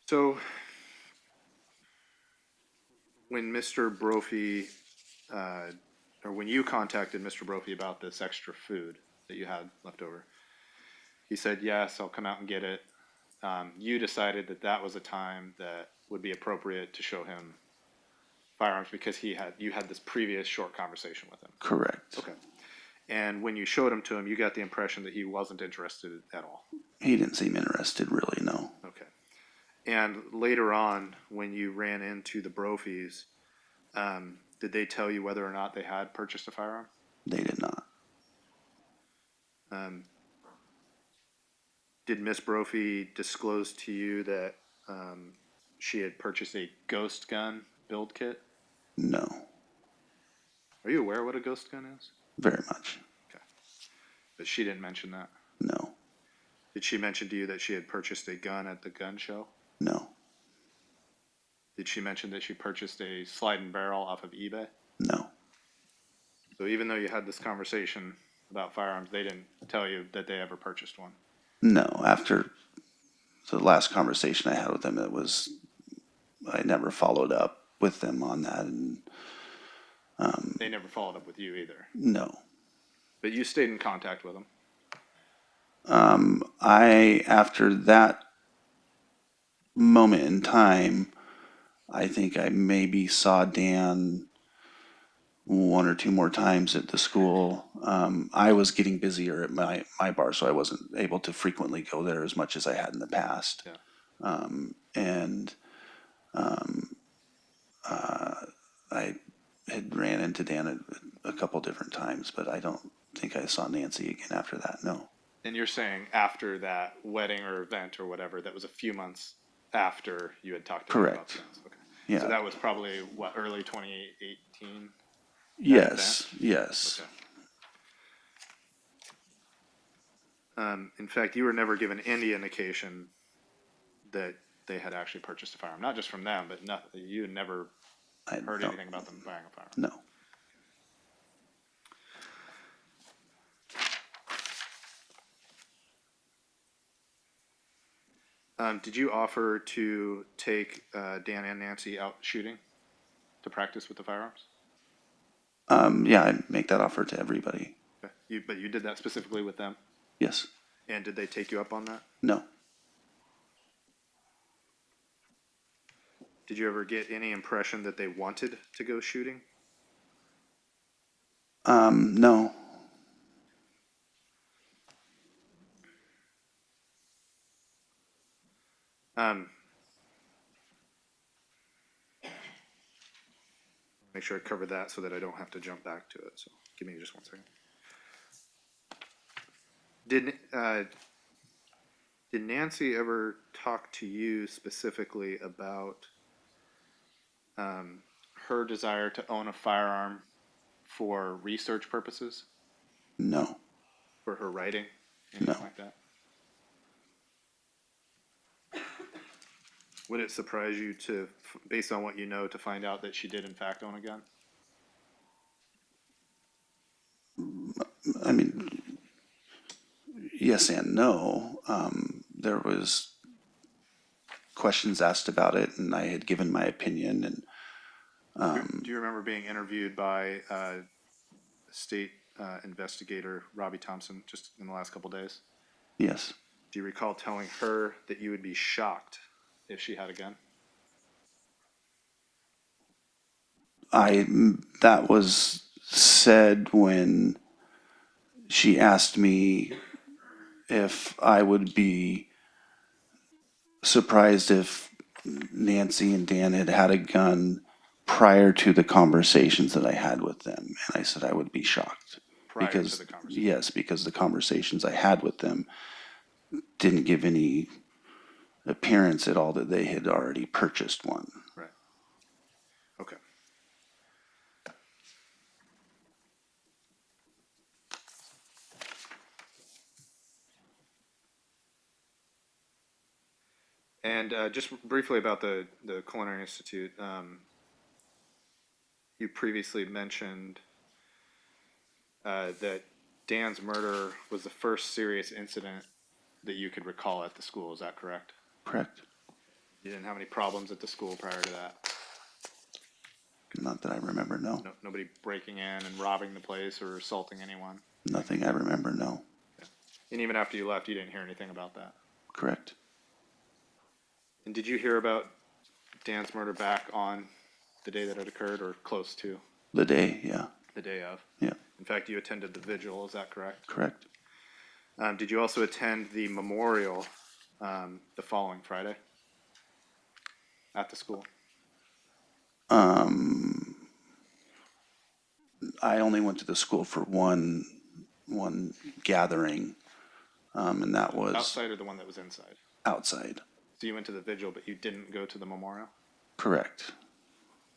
So, when Mr. Brophy, or when you contacted Mr. Brophy about this extra food that you had left over, he said, yes, I'll come out and get it. You decided that that was a time that would be appropriate to show him firearms because you had this previous short conversation with him. Correct. Okay. And when you showed him to him, you got the impression that he wasn't interested at all. He didn't seem interested, really, no. Okay. And later on, when you ran into the Brophies, did they tell you whether or not they had purchased a firearm? They did not. Did Miss Brophy disclose to you that she had purchased a ghost gun build kit? No, Are you aware what a ghost gun is? very much. Okay. But she didn't mention that. No, Did she mention to you that she had purchased a gun at the gun show? no, Did she mention that she purchased a slide and barrel off of eBay? no, So even though you had this conversation about firearms, they didn't tell you that they ever purchased one? no. After the last conversation I had with them, I never followed up with them on that, and They never followed up with you either. no. But you stayed in contact with them? After that moment in time, I think I maybe saw Dan one or two more times at the school. I was getting busier at my bar, so I wasn't able to frequently go there as much as I had in the past. Yeah. I had ran into Dan a couple different times, but I don't think I saw Nancy again after that, no. And you're saying after that wedding or event or whatever, that was a few months after you had talked to her about Correct. guns? Okay. Yeah. So that was probably, what, early 2018? Yes, yes. Okay. In fact, you were never given any indication that they had actually purchased a firearm, not just from them, but you had never I heard don't- anything about them buying a firearm. No. Did you offer to take Dan and Nancy out shooting to practice with the firearms? Yeah, I make that offer to everybody. Okay. But you did that specifically with them? Yes, And did they take you up on that? no, Did you ever get any impression that they wanted to go shooting? no. Make sure I cover that so that I don't have to jump back to it. So give me just 1 second. Did Nancy ever talk to you specifically about her desire to own a firearm for research purposes, No, for her writing, anything No. like that? Would it surprise you to, based on what you know, to find out that she did in fact own a gun? I mean, yes and no. There was questions asked about it, and I had given my opinion, and Do you remember being interviewed by state investigator Robbie Thompson just in the last couple days? yes. Do you recall telling her that you would be shocked if she had a gun? That was said when she asked me if I would be surprised if Nancy and Dan had had a gun prior to the conversations that I had with them. And I said I would be shocked. Prior to Because, the conversation? yes, because the conversations I had with them didn't give any appearance at all that they had already purchased one. Right. Okay. And just briefly about the Culinary Institute, you previously mentioned that Dan's murder was the first serious incident that you could recall at the school. Is that correct? Correct? You didn't have any problems at the school prior to that? Not that I remember, no. No, nobody breaking in and robbing the place or assaulting anyone? Nothing I remember, no. And even after you left, you didn't hear anything about that? Correct? And did you hear about Dan's murder back on the day that it occurred or close to The day, yeah. the day of? Yeah, In fact, you attended the vigil, is that correct? correct. Did you also attend the memorial the following Friday at the school? I only went to the school for one gathering, and that was Outside or the one that was inside? outside. So you went to the vigil, but you didn't go to the memorial? Correct.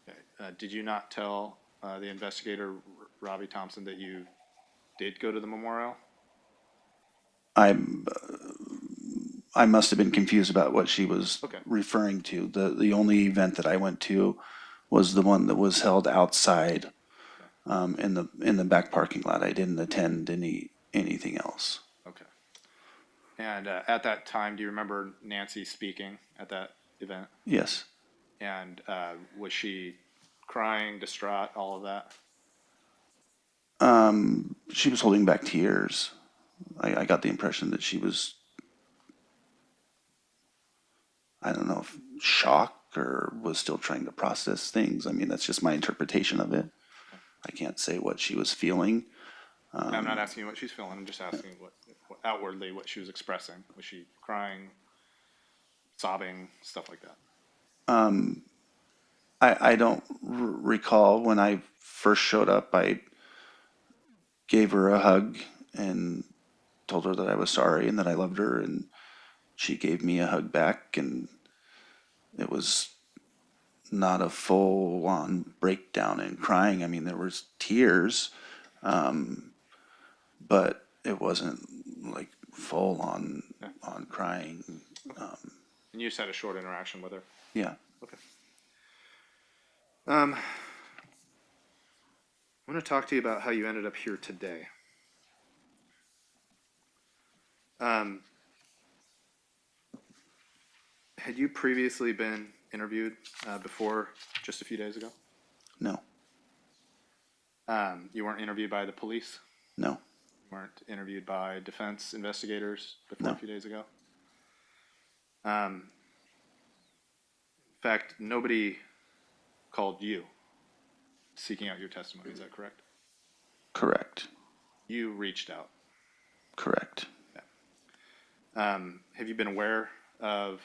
Okay. Did you not tell the investigator, Robbie Thompson, that you did go to the memorial? I must have been confused about what she was Okay. referring to. The only event that I went to was the one that was held outside, in the back parking lot. I didn't attend anything else. Okay. And at that time, do you remember Nancy speaking at that event? Yes. And was she crying, distraught, all of that? She was holding back tears. I got the impression that she was, I don't know if shocked or was still trying to process things. I mean, that's just my interpretation of it. I can't say what she was feeling. I'm not asking you what she's feeling. I'm just asking what outwardly what she was expressing. Was she crying, sobbing, stuff like that? I don't recall when I first showed up. I gave her a hug and told her that I was sorry and that I loved her, and she gave me a hug back, and it was not a full-on breakdown and crying. I mean, there was tears, but it wasn't like full-on crying. And you just had a short interaction with her? Yeah. Okay. I want to talk to you about how you ended up here today. Had you previously been interviewed before just a few days ago? No. You weren't interviewed by the police? No. You weren't interviewed by defense investigators before No. a few days ago? In fact, nobody called you seeking out your testimony, is that correct? Correct. You reached out. Correct. Have you been aware of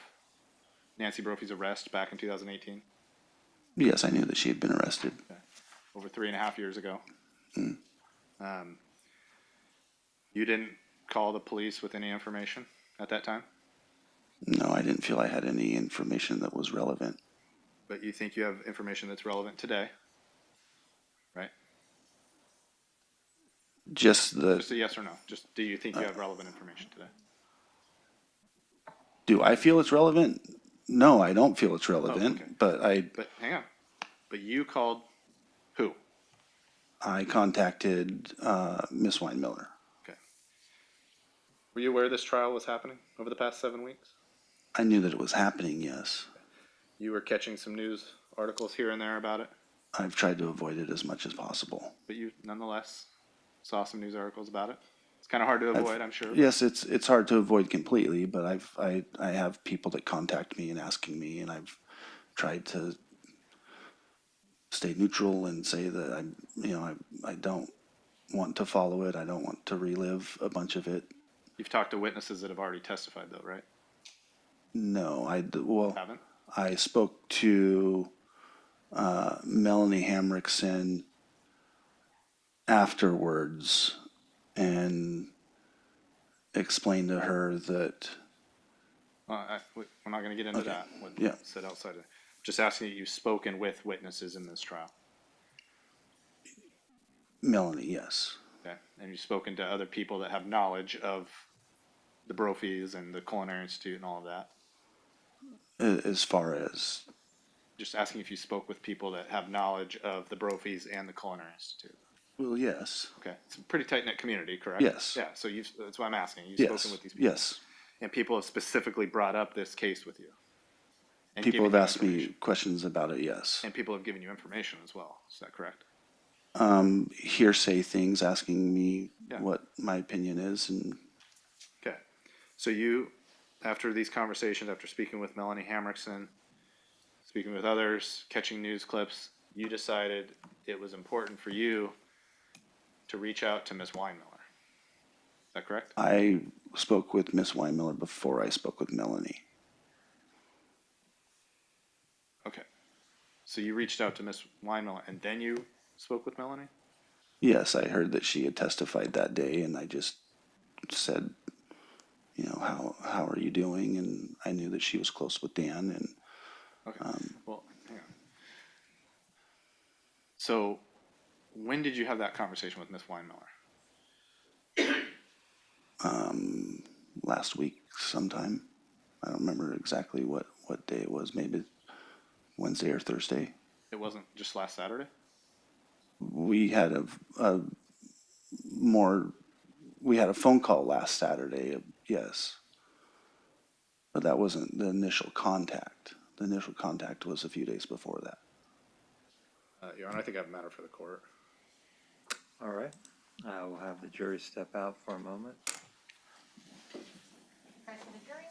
Nancy Brophy's arrest back in 2018? Yes, I knew that she had been arrested. Over 3.5 years ago. You didn't call the police with any information at that time, No, I didn't feel I had any information that was relevant. but you think you have information that's relevant today, right? Just Just a yes or no. Just do you think you have relevant information today? do I feel it's relevant? No, I don't feel it's relevant, okay. but But hang on. But you called who? I contacted Miss Weinmiller. Okay. Were you aware this trial was happening over the past 7 weeks? I knew that it was happening, yes. You were catching some news articles here and there about it, I've tried to avoid it as much as possible. but you nonetheless saw some news articles about it. It's kind of hard to avoid, I'm sure. Yes, it's hard to avoid completely, but I have people that contact me and asking me, and I've tried to stay neutral and say that I don't want to follow it. I don't want to relive a bunch of it. You've talked to witnesses that have already testified though, right? No, Haven't? I spoke to Melanie Hamrickson afterwards and explained to her that We're not going to get into that. What Yeah. said outside of, just asking that you've spoken with witnesses in this trial. Melanie, yes. Okay, and you've spoken to other people that have knowledge of the Brophies and the Culinary Institute and all of that. As far as, Just asking if you spoke with people that have knowledge of the Brophies and the Culinary Institute. well, yes, Okay, it's a pretty tight-knit community, correct? Yes. Yeah, so that's why I'm asking. You've yes, spoken with these people? yes. And people have specifically brought up this case with you? And People given have you asked me information? questions about it, yes. And people have given you information as well, is that correct? Hearsay things, asking me Yeah. what my opinion is, and Okay, so you, after these conversations, after speaking with Melanie Hamrickson, speaking with others, catching news clips, you decided it was important for you to reach out to Ms. Weinmiller. Is that correct? I spoke with Miss Weinmiller before I spoke with Melanie. Okay, so you reached out to Ms. Weinmiller and then you spoke with Melanie? Yes, I heard that she had testified that day, and I just said, how are you doing? And I knew that she was close with Dan, and Okay, well, hang on. So, when did you have that conversation with Ms. Weinmiller? last week sometime. I don't remember exactly what day it was, maybe Wednesday or Thursday. It wasn't just last Saturday? We had we had a phone call last Saturday, yes. But that wasn't the initial contact. The initial contact was a few days before that. Your Honor, I think I have a matter for the court. All right. I will have the jury step out for a moment. Rise for the jury.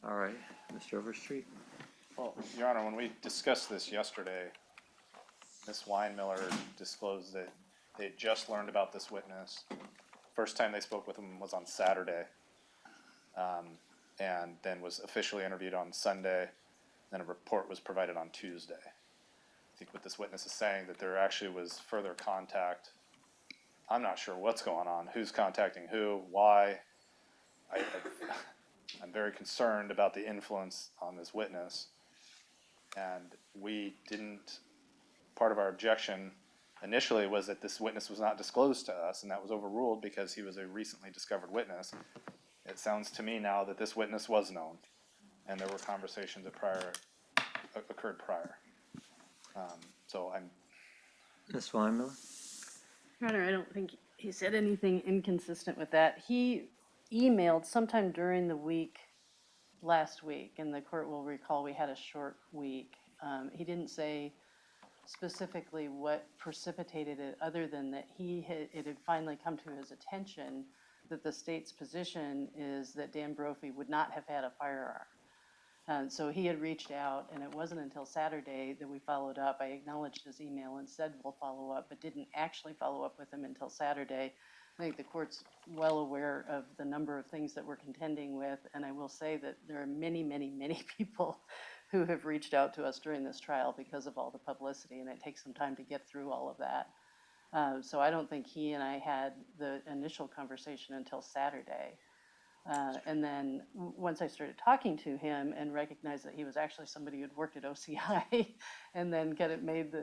All right, Mr. Overstreet. Well, Your Honor, when we discussed this yesterday, Ms. Weinmiller disclosed that they had just learned about this witness. First time they spoke with him was on Saturday, and then was officially interviewed on Sunday. Then a report was provided on Tuesday. I think what this witness is saying, that there actually was further contact. I'm not sure what's going on, who's contacting who, why. I'm very concerned about the influence on this witness. And part of our objection initially was that this witness was not disclosed to us, and that was overruled because he was a recently discovered witness. It sounds to me now that this witness was known, and there were conversations that occurred prior. So I'm, Ms. Weinmiller? Your Honor, I don't think he said anything inconsistent with that. He emailed sometime during the week, last week, and the court will recall we had a short week. He didn't say specifically what precipitated it, other than that it had finally come to his attention that the state's position is that Dan Brophy would not have had a firearm. So he had reached out, and it wasn't until Saturday that we followed up. I acknowledged his email and said we'll follow up, but didn't actually follow up with him until Saturday. I think the court's well aware of the number of things that we're contending with, and I will say that there are many, many, many people who have reached out to us during this trial because of all the publicity, and it takes some time to get through all of that. So I don't think he and I had the initial conversation until Saturday. And then once I started talking to him and recognized that he was actually somebody who'd worked at OCI and then made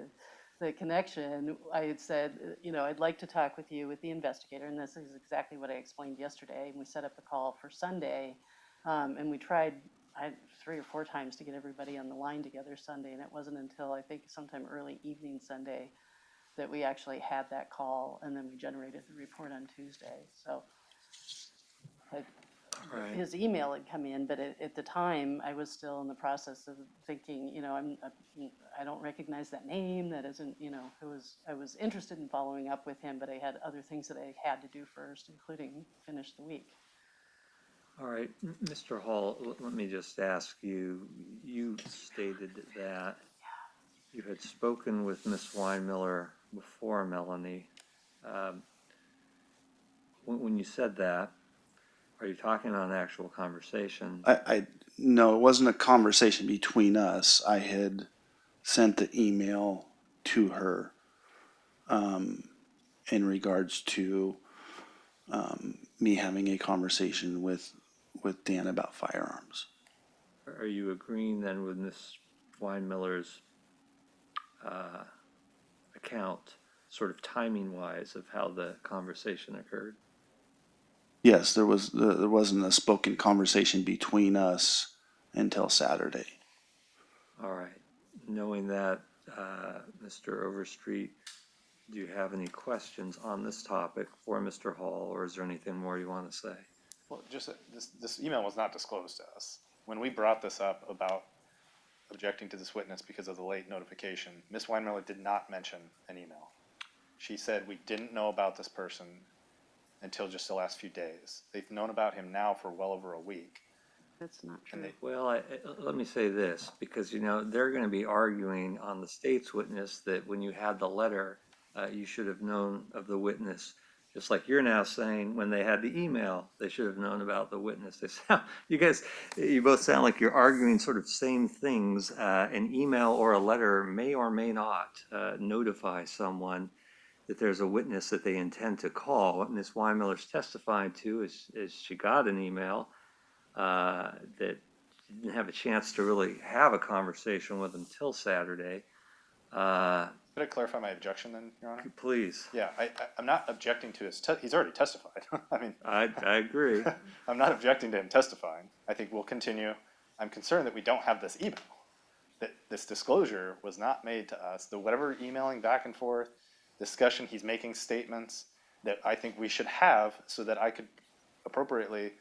the connection, I had said, I'd like to talk with you with the investigator. And this is exactly what I explained yesterday. And we set up a call for Sunday. And we tried 3 or 4 times to get everybody on the line together Sunday. And it wasn't until I think sometime early evening Sunday that we actually had that call. And then we generated the report on Tuesday. So Right. his email had come in, but at the time I was still in the process of thinking, I don't recognize that name. That isn't, I was interested in following up with him, but I had other things that I had to do first, including finish the week. All right, Mr. Hall, let me just ask you, you stated that you had spoken with Ms. Weinmiller before Melanie. When you said that, are you talking on an actual conversation? No, it wasn't a conversation between us. I had sent the email to her in regards to me having a conversation with Dan about firearms. Are you agreeing then with Ms. Weinmiller's account, sort of timing-wise, of how the conversation occurred? Yes, there wasn't a spoken conversation between us until Saturday. All right. Knowing that, Mr. Overstreet, do you have any questions on this topic for Mr. Hall, or is there anything more you want to say? Well, just this email was not disclosed to us. When we brought this up about objecting to this witness because of the late notification, Ms. Weinmiller did not mention an email. She said we didn't know about this person until just the last few days. They've known about him now for well over a week. That's not And true. Well, let me say this, because, they're going to be arguing on the state's witness that when you had the letter, you should have known of the witness. Just like you're now saying, when they had the email, they should have known about the witness. You both sound like you're arguing sort of same things. An email or a letter may or may not notify someone that there's a witness that they intend to call. What Ms. Weinmiller's testifying to is she got an email that she didn't have a chance to really have a conversation with until Saturday. Could I clarify my objection then, Your Honor? Please. Yeah, I'm not objecting to he's already testified. I mean, I agree. I'm not objecting to him testifying. I think we'll continue. I'm concerned that we don't have this email, that this disclosure was not made to us. The whatever emailing back and forth, discussion, he's making statements that I think we should have so that I could appropriately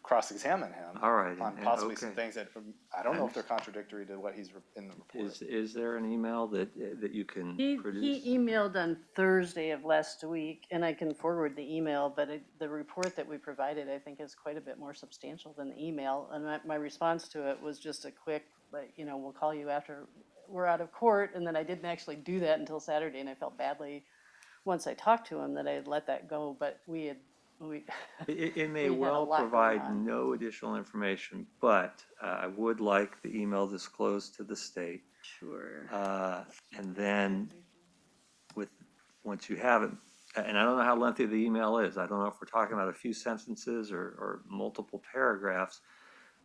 cross-examine him All right, on and- possibly some okay. things that I don't know if they're contradictory to what he's in the report. Is there an email that you can He produce? emailed on Thursday of last week, and I can forward the email, but the report that we provided, I think, is quite a bit more substantial than the email. And my response to it was just a quick, we'll call you after we're out of court. And then I didn't actually do that until Saturday, and I felt badly once I talked to him that I had let that go, but we It may we had a well lot going provide on. no additional information, but I would like the email disclosed to the state. Sure. And then once you have it, and I don't know how lengthy the email is. I don't know if we're talking about a few sentences or multiple paragraphs,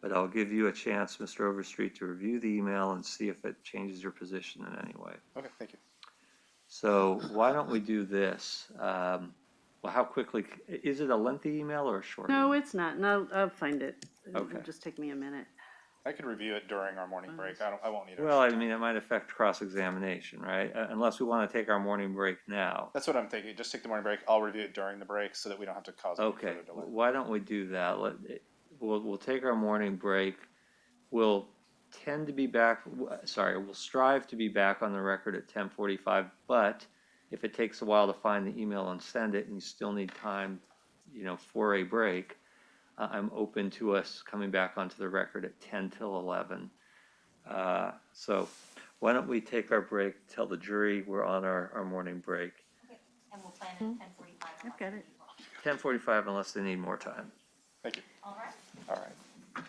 but I'll give you a chance, Mr. Overstreet, to review the email and see if it changes your position in any way. Okay, thank you. So why don't we do this? Well, how quickly, is it a lengthy email or a short? No, it's not. No, I'll find it. Okay. It'll just take me a minute. I could review it during our morning break. I won't need Well, I extra time. mean, it might affect cross-examination, right? Unless we want to take our morning break now. That's what I'm thinking. Just take the morning break. I'll review it during the break so that we don't have to cause any Okay, further delay. why don't we do that? We'll take our morning break. We'll we'll strive to be back on the record at 10:45, but if it takes a while to find the email and send it and you still need time, for a break, I'm open to us coming back onto the record at 10 till 11. So why don't we take our break, tell the jury we're on our morning break. And we'll plan at 10:45. I've got it. 10:45 unless they need more time. Thank you. All right. All right.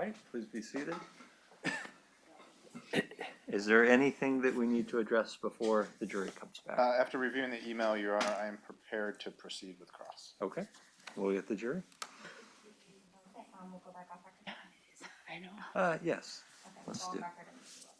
right, please be seated. Is there anything that we need to address before the jury comes back? After reviewing the email, Your Honor, I am prepared to proceed with cross. Okay, we'll get the jury. We'll go back off record. I know. Yes, Okay, let's go on do. record and see what-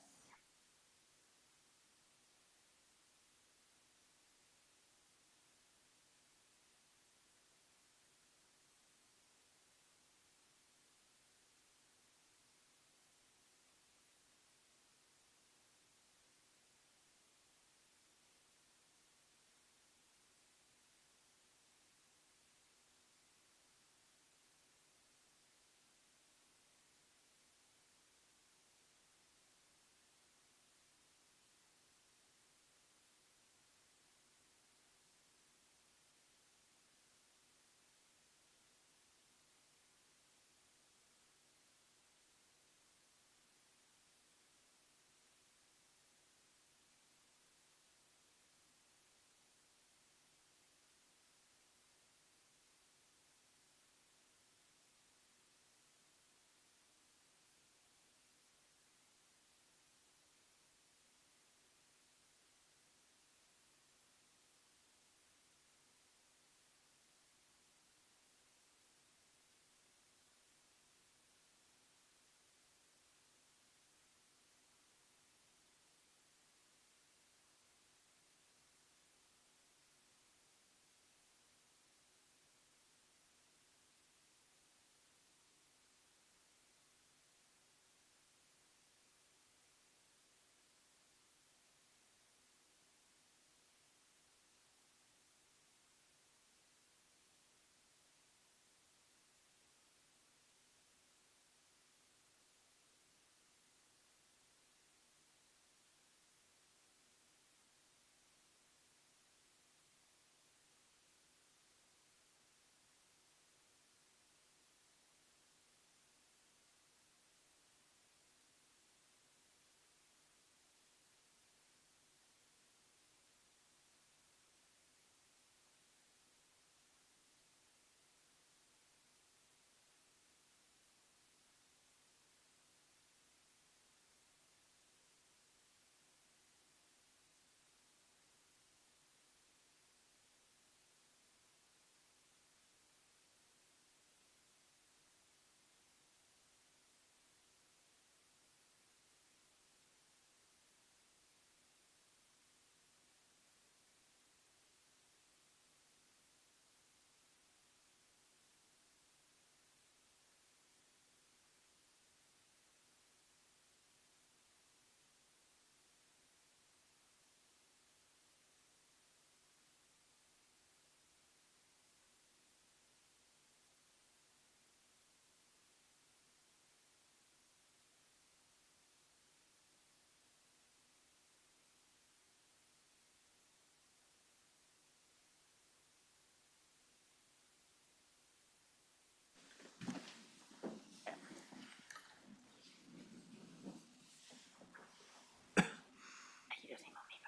He doesn't know me,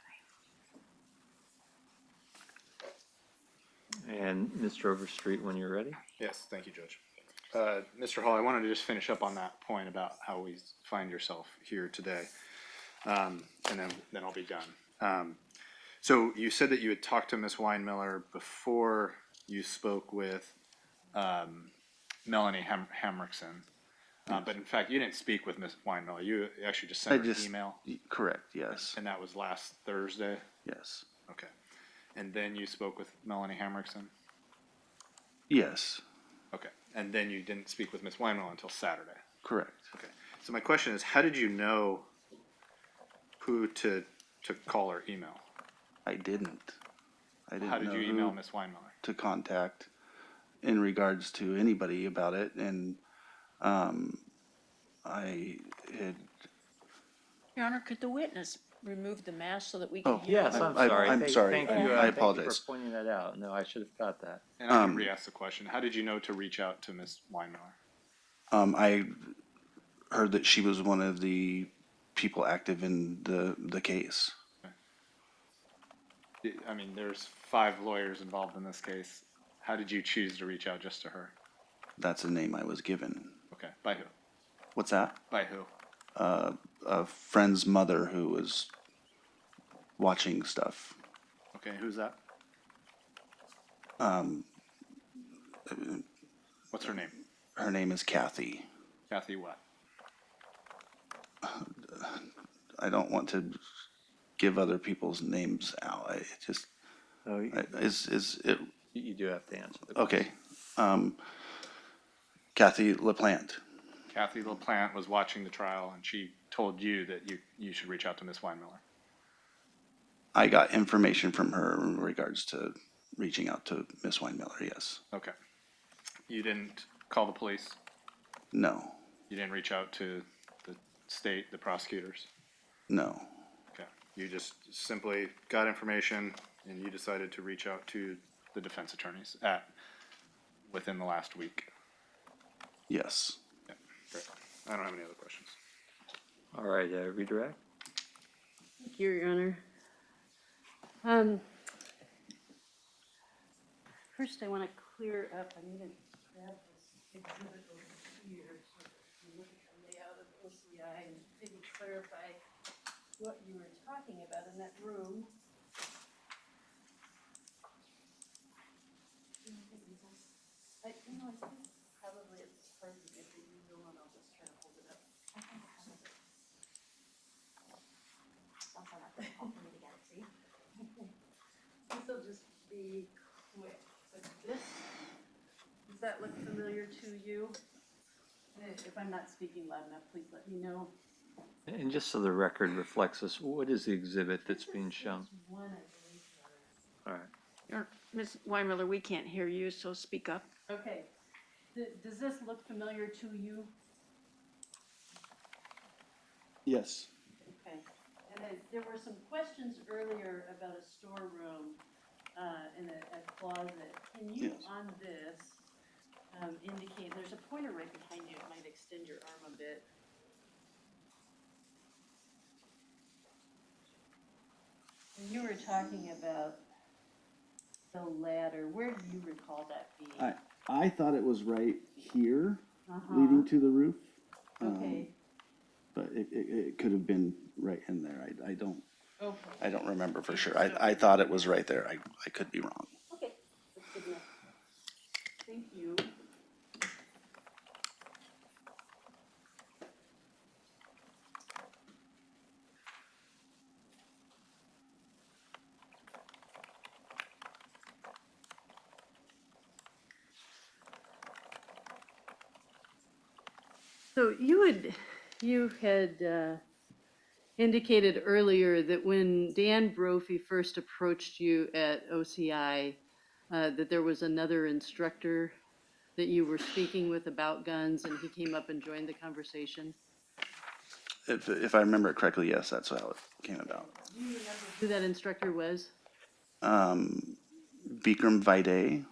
but And Mr. Overstreet, when you're ready. Yes, thank you, Judge. Mr. Hall, I wanted to just finish up on that point about how we find yourself here today. And then I'll be done. So you said that you had talked to Ms. Weinmiller before you spoke with Melanie Hamrickson. But in fact, you didn't speak with Ms. Weinmiller. You actually just I sent her an just, email, correct, yes, and that was last Thursday? yes, Okay. And then you spoke with Melanie Hamrickson? yes, Okay. And then you didn't speak with Ms. Weinmiller until Saturday? correct. Okay. So my question is, how did you know who to call or email? I didn't. I didn't How did know you who email Ms. Weinmiller? to contact in regards to anybody about it, and I had. Your Honor, could the witness remove the mask so that we can Oh, hear? Yes, I'm I- sorry. I'm Thank- sorry. Thank you. I Thank you apologize. for pointing that out. No, I should have caught that. And I can re-ask the question. How did you know to reach out to Ms. Weinmiller? I heard that she was one of the people active in the case. I mean, there's 5 lawyers involved in this case. How did you choose to reach out just to her? That's the name I was given. Okay, by who? What's that? By who? A friend's mother who was watching stuff. Okay, who's that? What's her name? Her name is Kathy. Kathy what? I don't want to give other people's names out. I just, So is it, you do have to answer the question. okay. Kathy LaPlante. Kathy LaPlante was watching the trial and she told you that you should reach out to Miss Weinmiller. I got information from her in regards to reaching out to Miss Weinmiller, yes. Okay. You didn't call the police? No, You didn't reach out to the state, the prosecutors? no, Okay. You just simply got information and you decided to reach out to the defense attorneys within the last week? yes. Yeah, great. I don't have any other questions. All right, redirect. Thank you, Your Honor. First, I want to clear up, I need to grab this exhibit over here so that you look at the layout of OCI and maybe clarify what you were talking about in that room. I think probably it's hard to get the usual one, I'll just try to hold it up. This will just be quick. So this, does that look familiar to you? If I'm not speaking loud enough, please let me know. And just so the record reflects this, what is the exhibit that's being shown? One, I believe, Your Honor. All right. Ms. Weinmiller, we can't hear you, so speak up. Okay. Does this look familiar to you? Yes. Okay. And then there were some questions earlier about a storeroom in a closet. Can you, Yes. on this, indicate, there's a pointer right behind you, it might extend your arm a bit. And you were talking about the ladder. Where do you recall that being? I thought it was right here, Uh-huh. leading to the roof. Okay. But it could have been right in there. I don't. Okay. I don't remember for sure. I thought it was right there. I could be wrong. Okay. That's good enough. Thank you. So you had indicated earlier that when Dan Brophy first approached you at OCI, that there was another instructor that you were speaking with about guns, and he came up and joined the conversation. If I remember it correctly, yes, that's how it came about. Do you remember who that instructor was? Bikram Vaide,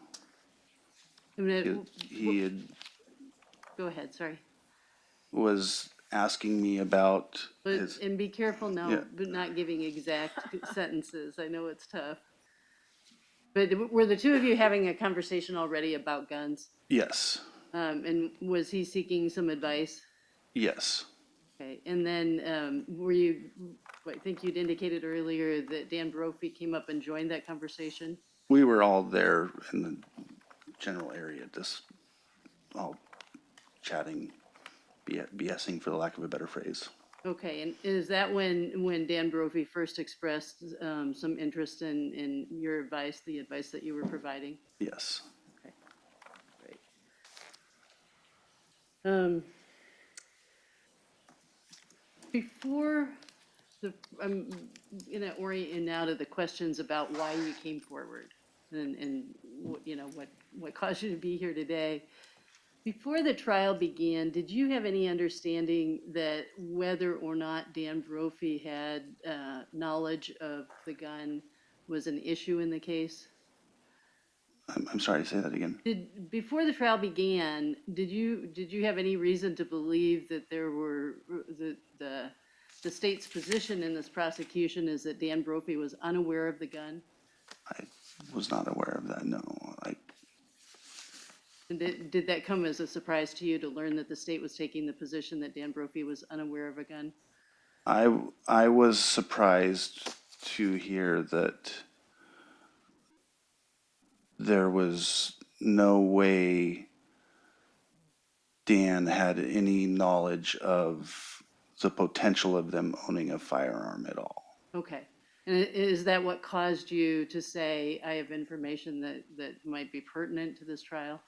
I mean, he had, go ahead, sorry. was asking me about But, his, and be careful now, Yeah. but not giving exact sentences. I know it's tough. But were the two of you having a conversation already about guns? yes, And was he seeking some advice? yes, Okay, and then were you, I think you'd indicated earlier that Dan Brophy came up and joined that conversation? we were all there in the general area, just all chatting, BSing for the lack of a better phrase. Okay, and is that when Dan Brophy first expressed some interest in your advice, the advice that you were providing? Yes. Okay, great. Before I'm gonna orient you now to the questions about why you came forward and what caused you to be here today. Before the trial began, did you have any understanding that whether or not Dan Brophy had knowledge of the gun was an issue in the case? I'm sorry, say that again. Before the trial began, did you have any reason to believe that the state's position in this prosecution is that Dan Brophy was unaware of the gun? I was not aware of that, no. And did that come as a surprise to you to learn that the state was taking the position that Dan Brophy was unaware of a gun? I was surprised to hear that there was no way Dan had any knowledge of the potential of them owning a firearm at all. Okay. And is that what caused you to say, I have information that might be pertinent to this trial?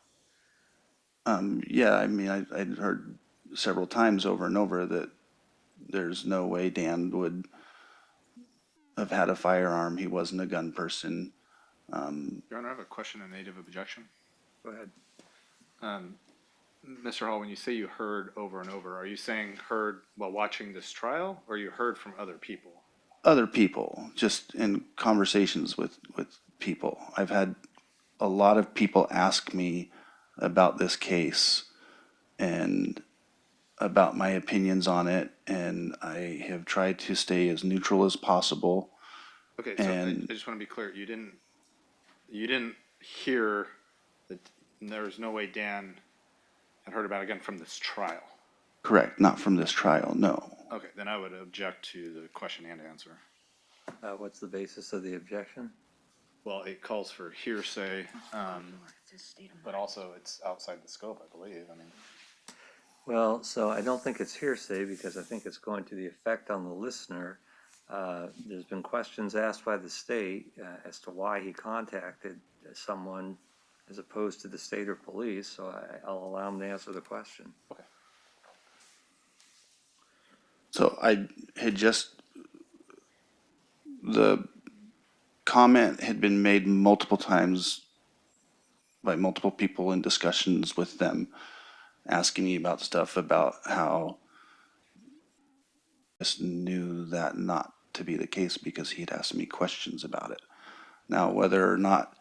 Yeah, I mean, I'd heard several times over and over that there's no way Dan would have had a firearm. He wasn't a gun person. Your Honor, I have a question in native objection. Go ahead. Mr. Hall, when you say you heard over and over, are you saying heard while watching this trial, or you heard from other people? Other people, just in conversations with people. I've had a lot of people ask me about this case and about my opinions on it, and I have tried to stay as neutral as possible. Okay, so I And- just want to be clear, you didn't hear that there was no way Dan had heard about it again from this trial? Correct, not from this trial, no. Okay, then I would object to the question and answer. What's the basis of the objection? Well, it calls for hearsay, but also it's outside the scope, I believe. I mean, Well, so I don't think it's hearsay because I think it's going to the effect on the listener. There's been questions asked by the state as to why he contacted someone as opposed to the state or police, so I'll allow him to answer the question. okay. So I had just, the comment had been made multiple times by multiple people in discussions with them, asking me about stuff about how I just knew that not to be the case because he'd asked me questions about it. Now, whether or not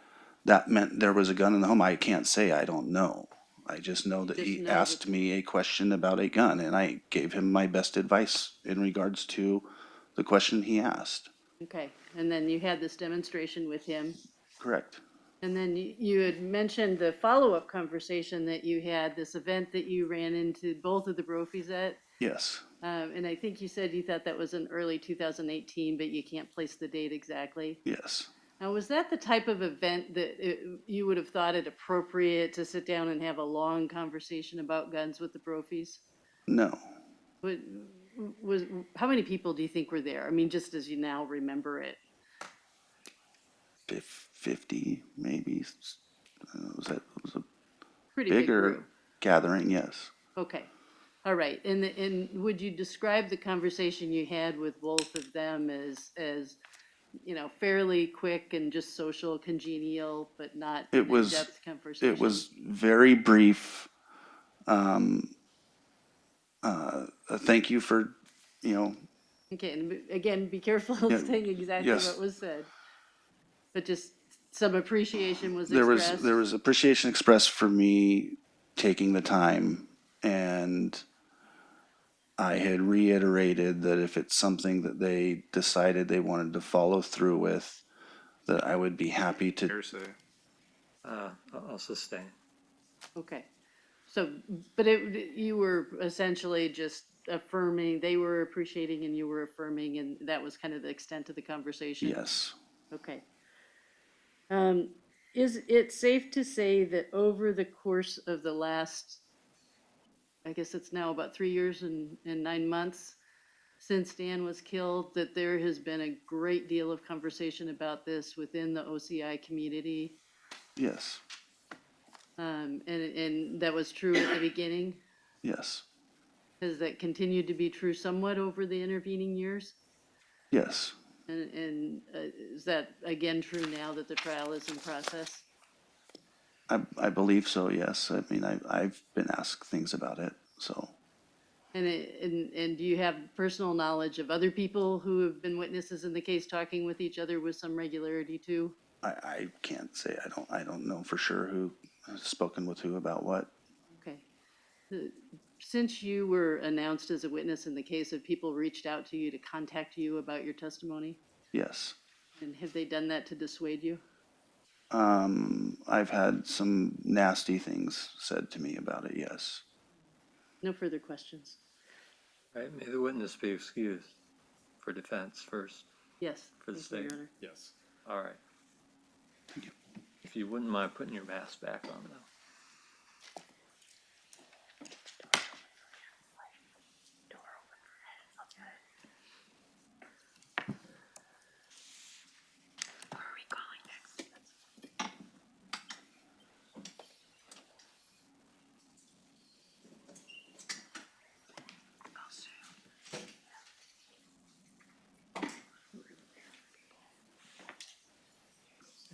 that meant there was a gun in the home, I can't say, I don't know. I just know that Just he know asked that- me a question about a gun, and I gave him my best advice in regards to the question he asked. Okay, and then you had this demonstration with him. Correct. And then you had mentioned the follow-up conversation that you had, this event that you ran into both of the Brophies at. Yes. And I think you said you thought that was in early 2018, but you can't place the date exactly. Yes. Now, was that the type of event that you would have thought it appropriate to sit down and have a long conversation about guns with the Brophies? No. What- how many people do you think were there? I mean, just as you now remember it. 50, maybe. It was a Pretty big bigger group. gathering, yes. Okay, all right, and would you describe the conversation you had with both of them as, you know, fairly quick and just social, congenial, but not an It was- in-depth conversation? It was very brief. Thank you for, you know, Okay, and again, be careful of Yeah, saying exactly yes. what was said. But just some appreciation was there expressed? was appreciation expressed for me taking the time, and I had reiterated that if it's something that they decided they wanted to follow through with, that I would be happy to. Hearsay. I'll sustain. Okay, so, but you were essentially just affirming, they were appreciating and you were affirming, and that was kind of the extent of the conversation? Yes. Okay. Is it safe to say that over the course of the last, I guess it's now about 3 years and 9 months since Dan was killed, that there has been a great deal of conversation about this within the OCI community? Yes. And that was true at the beginning? Yes. Has that continued to be true somewhat over the intervening years? Yes. And is that again true now that the trial is in process? I believe so, yes. I mean, I've been asked things about it, so. And do you have personal knowledge of other people who have been witnesses in the case talking with each other with some regularity too? I can't say, I don't know for sure who has spoken with who about what. Okay. Since you were announced as a witness in the case, have people reached out to you to contact you about your testimony? Yes. And have they done that to dissuade you? I've had some nasty things said to me about it, yes. No further questions. Right, may the witness be excused for defense first, Yes. for the thank you, Your state. Honor. Yes. All right. If you wouldn't mind putting your mask back on though.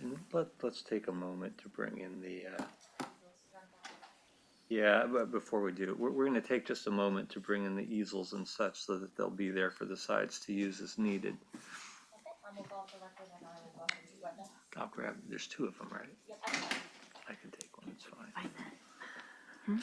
And let's take a moment to bring in the, yeah, but before we do, we're gonna take just a moment to bring in the easels and such so that they'll be there for the sides to use as needed. I'll grab, there's two of them, right? I can take one, it's fine.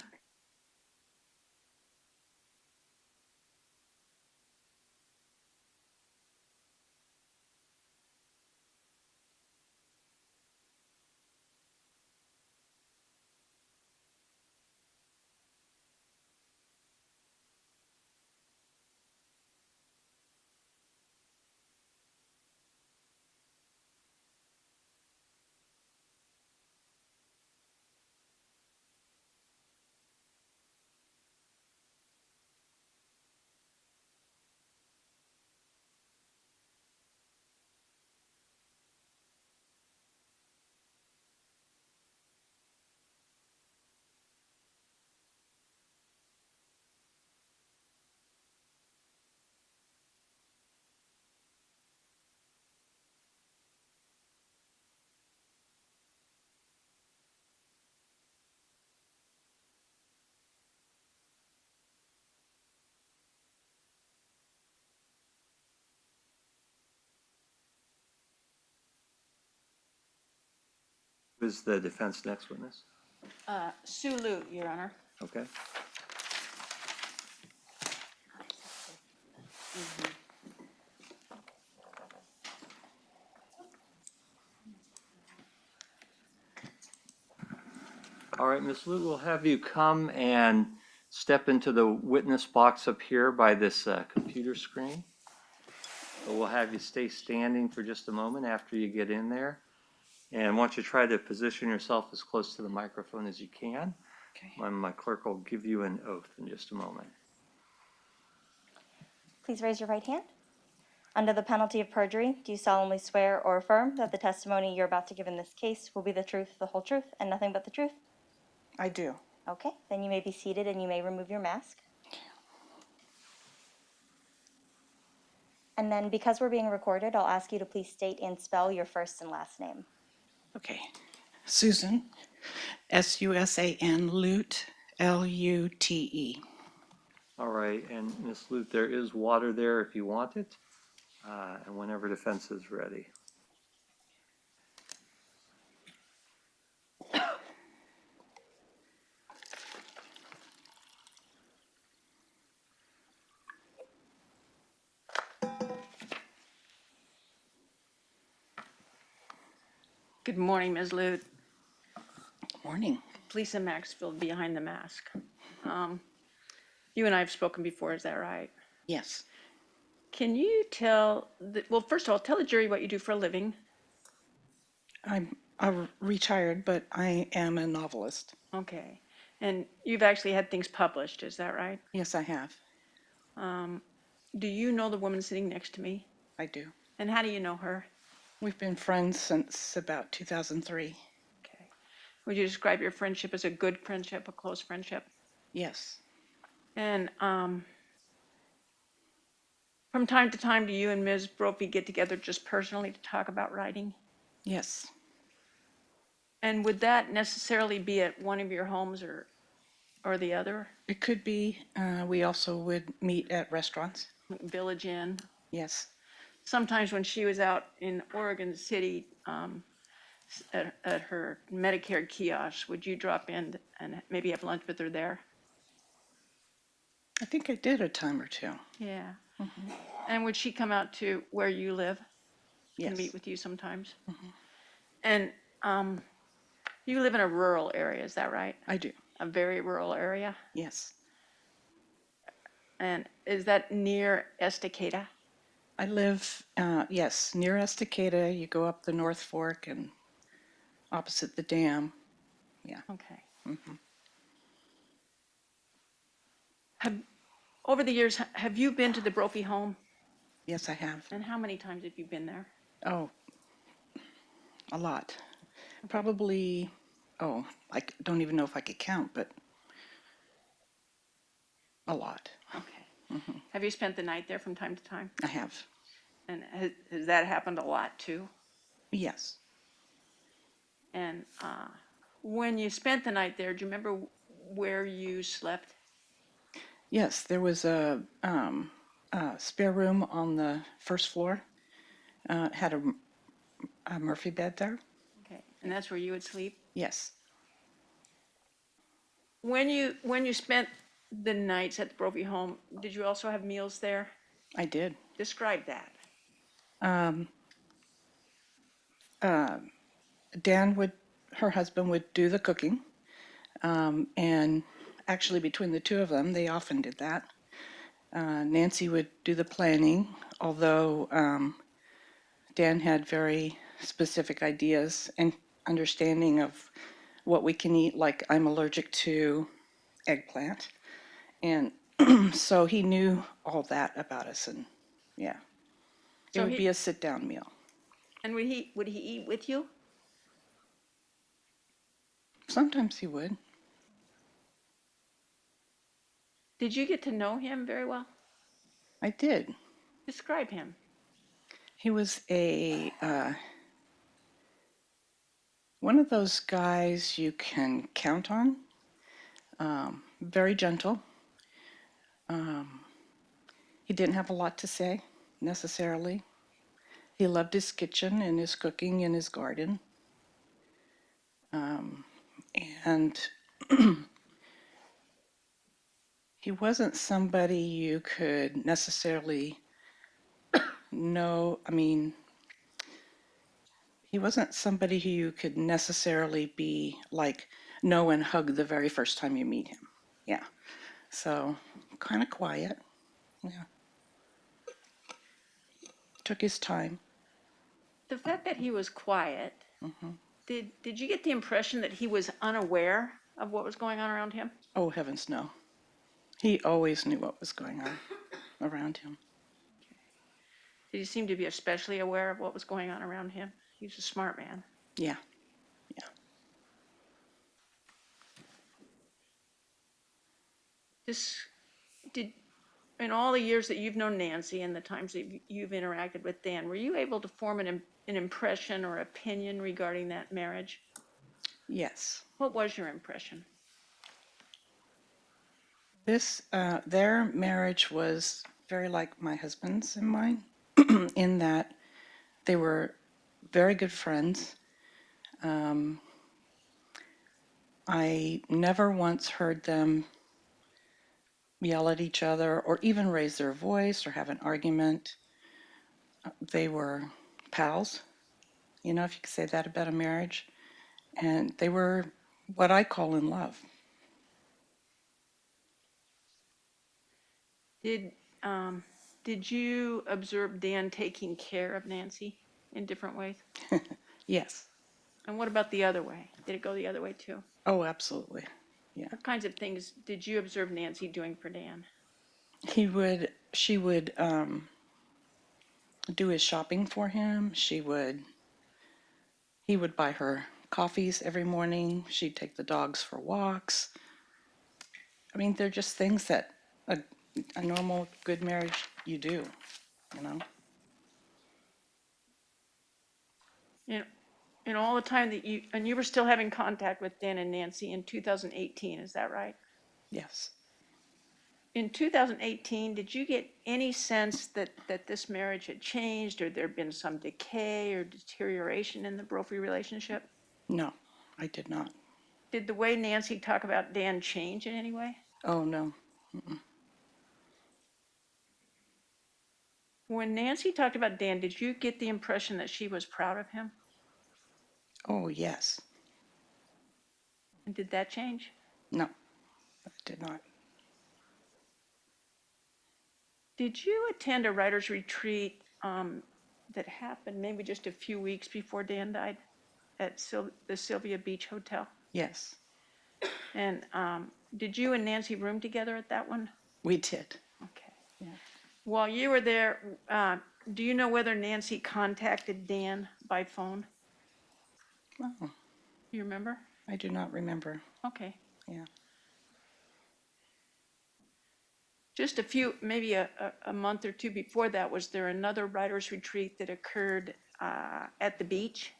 Who's the defense next witness? Sue Lute, Your Honor. Okay. All right, Ms. Lou, we'll have you come and step into the witness box up here by this computer screen. So we'll have you stay standing for just a moment after you get in there. And I want you to try to position yourself as close to the microphone as you can. Okay. My clerk will give you an oath in just a moment. Please raise your right hand. Under the penalty of perjury, do you solemnly swear or affirm that the testimony you're about to give in this case will be the truth, the whole truth, and nothing but the truth? I do. Okay, then you may be seated and you may remove your mask. And then because we're being recorded, I'll ask you to please state and spell your first and last name. Okay. Susan, Susan, Lute, Lute. All right, and Ms. Lute, there is water there if you want it, and whenever defense is ready. Good morning, Ms. Lute. Morning. Lisa Maxfield behind the mask. You and I have spoken before, is that right? Yes. Can you well, first of all, tell the jury what you do for a living. I'm retired, but I am a novelist. Okay. And you've actually had things published, is that right? Yes, I have. Do you know the woman sitting next to me? I do. And how do you know her? We've been friends since about 2003. Okay. Would you describe your friendship as a good friendship, a close friendship? Yes. And from time to time, do you and Ms. Brophy get together just personally to talk about writing? Yes. And would that necessarily be at one of your homes or the other? It could be. We also would meet at restaurants. Village Inn? Yes. Sometimes when she was out in Oregon City at her Medicare kiosk, would you drop in and maybe have lunch with her there? I think I did a time or two. Yeah. And would she come out to where you live Yes. and meet with you sometimes? And You live in a rural area, is that right? I do, A very rural area? yes. And is that near Estacada? I live, yes, near Estacada. You go up the North Fork and opposite the dam. Okay. Have, over the years, have you been to the Brophy home? Yes, I have. And how many times have you been there? Oh, a lot. Probably, oh, don't even know if I could count, but a lot. Okay. Have you spent the night there from time to time? I have. And has that happened a lot too? Yes. And when you spent the night there, do you remember where you slept? Yes, there was a spare room on the first floor. Had a Murphy bed there. Okay. And that's where you would sleep? Yes. When you spent the nights at the Brophy home, did you also have meals there? I did. Describe that. Her husband would do the cooking. And actually, between the two of them, they often did that. Nancy would do the planning, although Dan had very specific ideas and understanding of what we can eat, like I'm allergic to eggplant. And so he knew all that about us, and yeah. It So would be a sit-down meal. And would he eat with you? Sometimes he would. Did you get to know him very well? I did. Describe him. He was one of those guys you can count on. Very gentle. He didn't have a lot to say, necessarily. He loved his kitchen and his cooking and his garden. And he wasn't somebody you could necessarily know. I mean, he wasn't somebody who you could necessarily be like, know and hug the very first time you meet him. Yeah. So, kind of quiet. Yeah. Took his time. The fact that he was quiet, did you get the impression that he was unaware of what was going on around him? Oh, heavens, no. He always knew what was going on around him. Did he seem to be especially aware of what was going on around him? He was a smart man. Yeah. Yeah. In all the years that you've known Nancy and the times that you've interacted with Dan, were you able to form an impression or opinion regarding that marriage? Yes. What was your impression? Their marriage was very like my husband's and mine, in that they were very good friends. I never once heard them yell at each other or even raise their voice or have an argument. They were pals, you know, if you could say that about a marriage. And they were what I call in love. Did you observe Dan taking care of Nancy in different ways? Yes. And what about the other way? Did it go the other way too? Oh, absolutely. What kinds of things did you observe Nancy doing for Dan? She would do his shopping for him. He would buy her coffees every morning. She'd take the dogs for walks. I mean, they're just things that a normal good marriage you do, you know? In all the time that you were still having contact with Dan and Nancy in 2018, is that right? Yes. In 2018, did you get any sense that this marriage had changed or there'd been some decay or deterioration in the Brophy relationship? No, I did not. Did the way Nancy talked about Dan change in any way? Oh, no. When Nancy talked about Dan, did you get the impression that she was proud of him? Oh, yes. And did that change? No, I did not. Did you attend a writer's retreat that happened maybe just a few weeks before Dan died at the Sylvia Beach Hotel? Yes, And did you and Nancy room together at that one? we did. Okay. Yeah. While you were there, do you know whether Nancy contacted Dan by phone? Oh, You remember? I do not remember. Okay. Yeah. Just a few, maybe a month or two before that, was there another writer's retreat that occurred at the beach?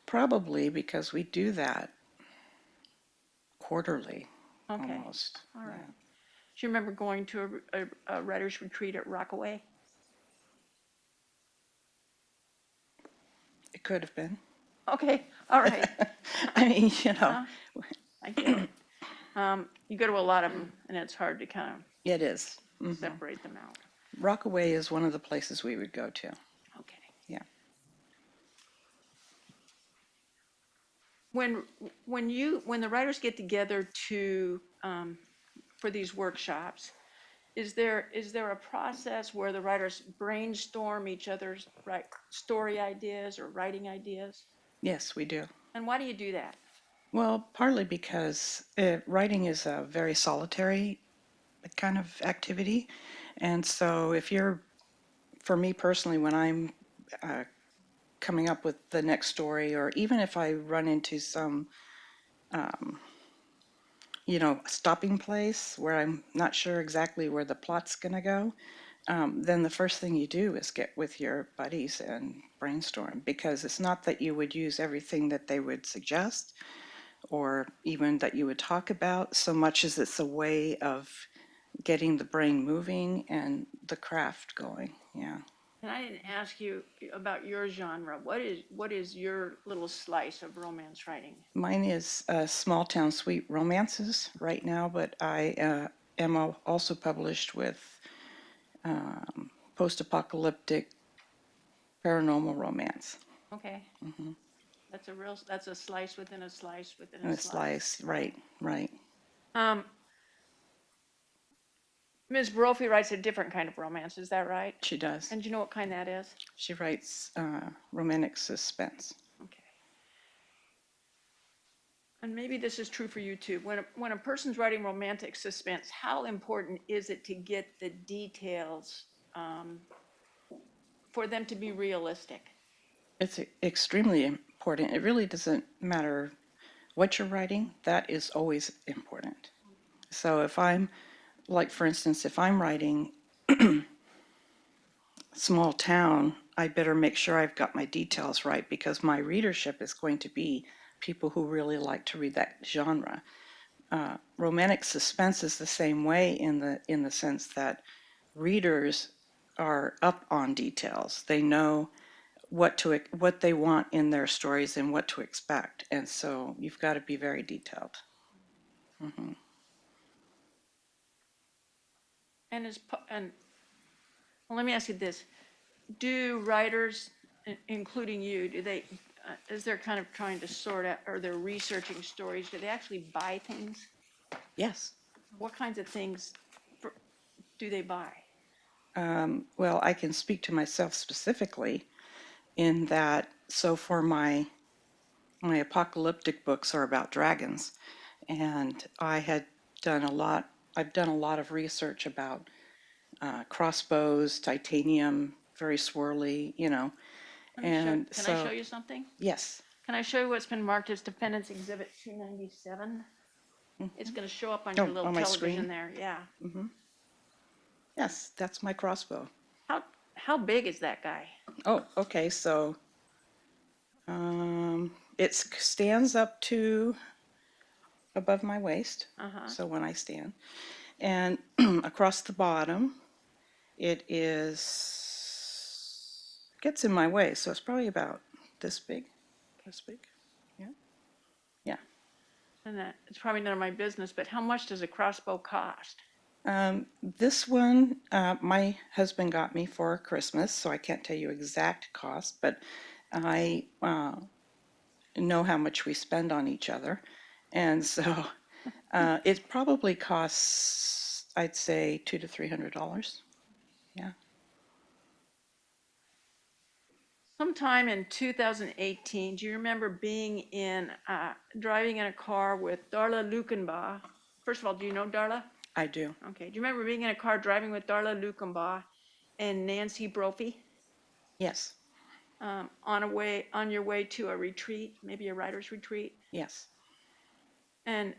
Probably because we do that quarterly, Okay. almost. All right. Yeah. Do you remember going to a writer's retreat at Rockaway? It could have been. Okay, all right. I mean, you know, I get it. You go to a lot of them, and it's hard to kind it is. of separate them out. Rockaway is one of the places we would go to. Okay. Yeah. When the writers get together for these workshops, is there a process where the writers brainstorm each other's story ideas or writing ideas? Yes, we do. And why do you do that? Well, partly because writing is a very solitary kind of activity. And so for me personally, when I'm coming up with the next story, or even if I run into some, stopping place where I'm not sure exactly where the plot's going to go, then the first thing you do is get with your buddies and brainstorm, because it's not that you would use everything that they would suggest or even that you would talk about, so much as it's a way of getting the brain moving and the craft going. Yeah. And I didn't ask you about your genre. What is your little slice of romance writing? Mine is small town sweet romances right now, but I am also published with post-apocalyptic paranormal romance. Okay. That's a slice within a slice within And a a slice. slice, right, right. Ms. Brophy writes a different kind of romance, is that right? She does. And do you know what kind that is? She writes romantic suspense. Okay. And maybe this is true for you too. When a person's writing romantic suspense, how important is it to get the details for them to be realistic? It's extremely important. It really doesn't matter what you're writing, that is always important. So if I'm, like for instance, if I'm writing small town, I better make sure I've got my details right, because my readership is going to be people who really like to read that genre. Romantic suspense is the same way in the sense that readers are up on details. They know what they want in their stories and what to expect, and so you've got to be very detailed. Mm-hmm. And well, let me ask you this: do writers, including you, as they're kind of trying to sort out, or they're researching stories, do they actually buy things? Yes. What kinds of things do they buy? Well, I can speak to myself specifically in that, so for my apocalyptic books are about dragons, and I've done a lot of research about crossbows, titanium, very swirly, Can and I so, show you something? yes, Can I show you what's been marked as Defendant's Exhibit 297? It's going to show up on your little on my television screen? there, yeah. yes, that's my crossbow. How big is that guy? Oh, okay, so it stands up to above my waist, so when I stand, and across the bottom, it gets in my way, so it's probably about this big, yeah, yeah. And it's probably none of my business, but how much does a crossbow cost? This one, my husband got me for Christmas, so I can't tell you exact cost, but I know how much we spend on each other. And so it probably costs, I'd say, $200 to $300. Yeah. Sometime in 2018, do you remember driving in a car with Darla Lukenbaugh? First of all, do you know Darla? I do. Okay. Do you remember being in a car driving with Darla Lukenbaugh and Nancy Brophy Yes. on your way to a retreat, maybe a writer's retreat? Yes. And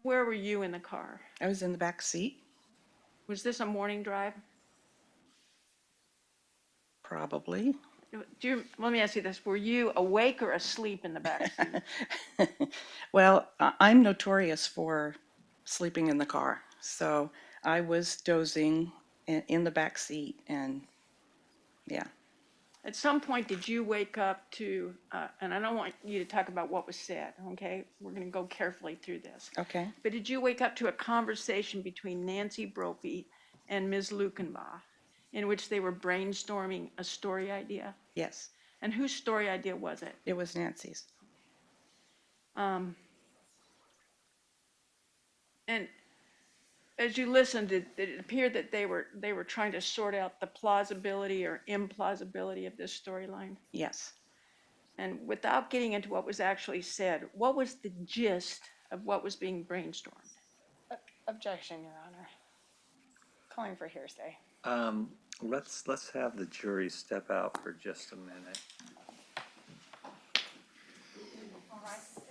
where were you in the car? I was in the back seat, Was this a morning drive? probably. Let me ask you this. Were you awake or asleep in the back seat? Well, I'm notorious for sleeping in the car. So I was dozing in the back seat, and yeah. At some point, did you wake up to, and I don't want you to talk about what was said, okay? We're going to go carefully through this. Okay. But did you wake up to a conversation between Nancy Brophy and Ms. Lukenbaugh in which they were brainstorming a story idea? Yes. And whose story idea was it? It was Nancy's. And as you listened, it appeared that they were trying to sort out the plausibility or implausibility of this storyline. Yes. And without getting into what was actually said, what was the gist of what was being brainstormed? Objection, Your Honor. Calling for hearsay. Let's have the jury step out for just a minute. All right, sir.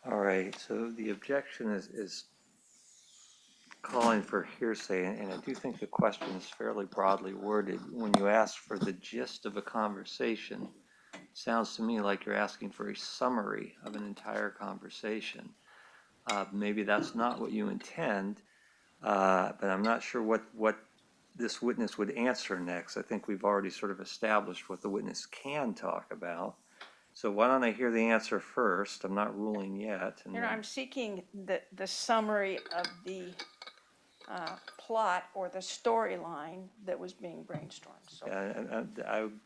All right, so the objection is calling for hearsay, and I do think the question is fairly broadly worded. When you ask for the gist of a conversation, it sounds to me like you're asking for a summary of an entire conversation. Maybe that's not what you intend, but I'm not sure what this witness would answer next. I think we've already sort of established what the witness can talk about. So why don't I hear the answer first? I'm not ruling yet. And You know, I'm seeking the summary of the plot or the storyline that was being brainstormed. So I'm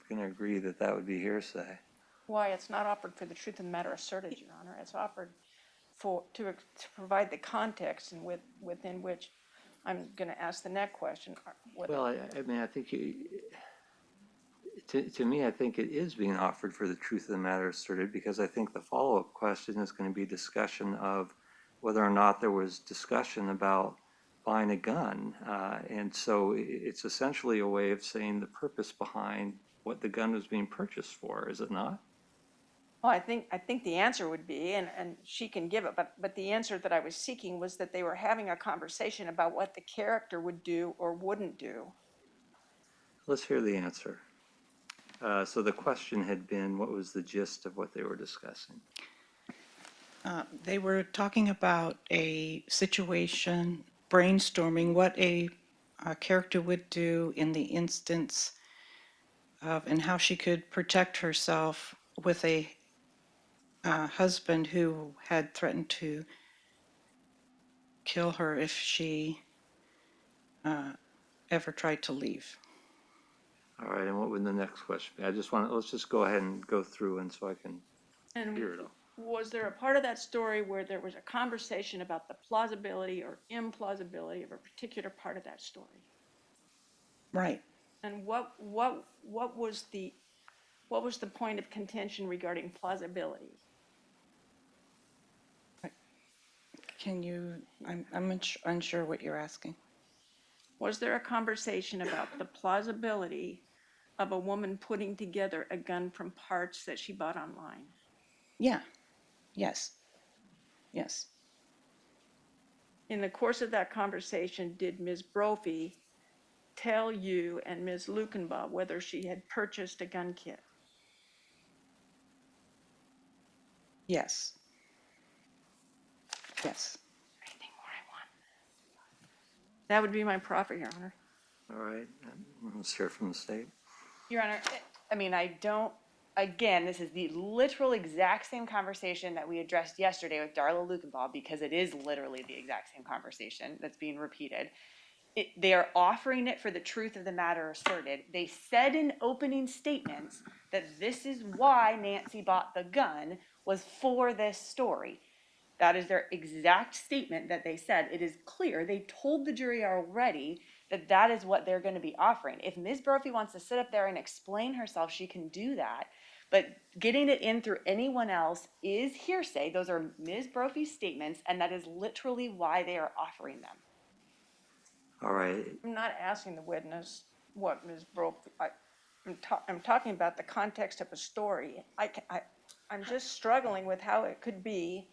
going to agree that that would be hearsay. why it's not offered for the truth of the matter asserted, Your Honor. It's offered to provide the context and within which I'm going to ask the next question. Well, I mean, I think to me, I think it is being offered for the truth of the matter asserted, because I think the follow-up question is going to be discussion of whether or not there was discussion about buying a gun. And so it's essentially a way of saying the purpose behind what the gun was being purchased for, is it not? Well, I think the answer would be, and she can give it, but the answer that I was seeking was that they were having a conversation about what the character would do or wouldn't do. Let's hear the answer. So the question had been, what was the gist of what they were discussing? They were talking about a situation, brainstorming what a character would do in the instance of, and how she could protect herself with a husband who had threatened to kill her if she ever tried to leave. All right, and what would the next question be? Let's just go ahead and go through, and so I can And hear it all. was there a part of that story where there was a conversation about the plausibility or implausibility of a particular part of that story? Right. And what was the point of contention regarding plausibility? Can you, I'm unsure what you're asking. Was there a conversation about the plausibility of a woman putting together a gun from parts that she bought online? Yeah. Yes. Yes. in the course of that conversation, did Ms. Brophy tell you and Ms. Lukenbaugh whether she had purchased a gun kit? Yes. Yes. That would be my proffer, Your Honor. All right, let's hear from the state. Your Honor, I mean, I don't, again, this is the literal exact same conversation that we addressed yesterday with Darla Lukenbaugh, because it is literally the exact same conversation that's being repeated. They are offering it for the truth of the matter asserted. They said in opening statements that this is why Nancy bought the gun, was for this story. That is their exact statement that they said. It is clear. They told the jury already that that is what they're going to be offering. If Ms. Brophy wants to sit up there and explain herself, she can do that. But getting it in through anyone else is hearsay. Those are Ms. Brophy's statements, and that is literally why they are offering them. All right, I'm not asking the witness what Ms. Brophy, I'm talking about the context of a story. I'm just struggling with how it could be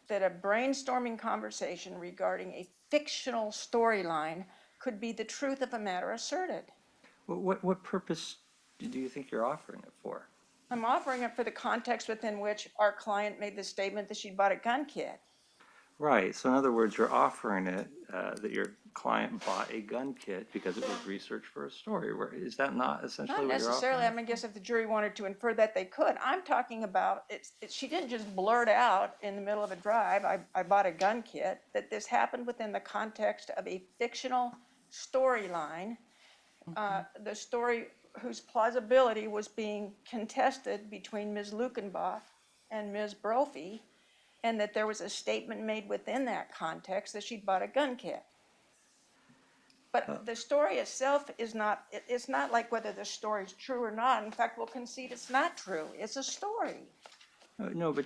that a brainstorming conversation regarding a fictional storyline could be the truth of a matter asserted. what purpose do you think you're offering it for? I'm offering it for the context within which our client made the statement that she'd bought a gun kit. Right, so in other words, you're offering it, that your client bought a gun kit because it was research for a story. Is that not essentially Not what you're necessarily. offering? I mean, I guess if the jury wanted to infer that, they could. I'm talking about, she didn't just blurt out in the middle of a drive, I bought a gun kit, that this happened within the context of a fictional storyline. The story whose plausibility was being contested between Ms. Lukenbach and Ms. Brophy, and that there was a statement made within that context that she'd bought a gun kit. But the story itself is not, it's not like whether the story's true or not. In fact, we'll concede it's not true. It's a story. No, but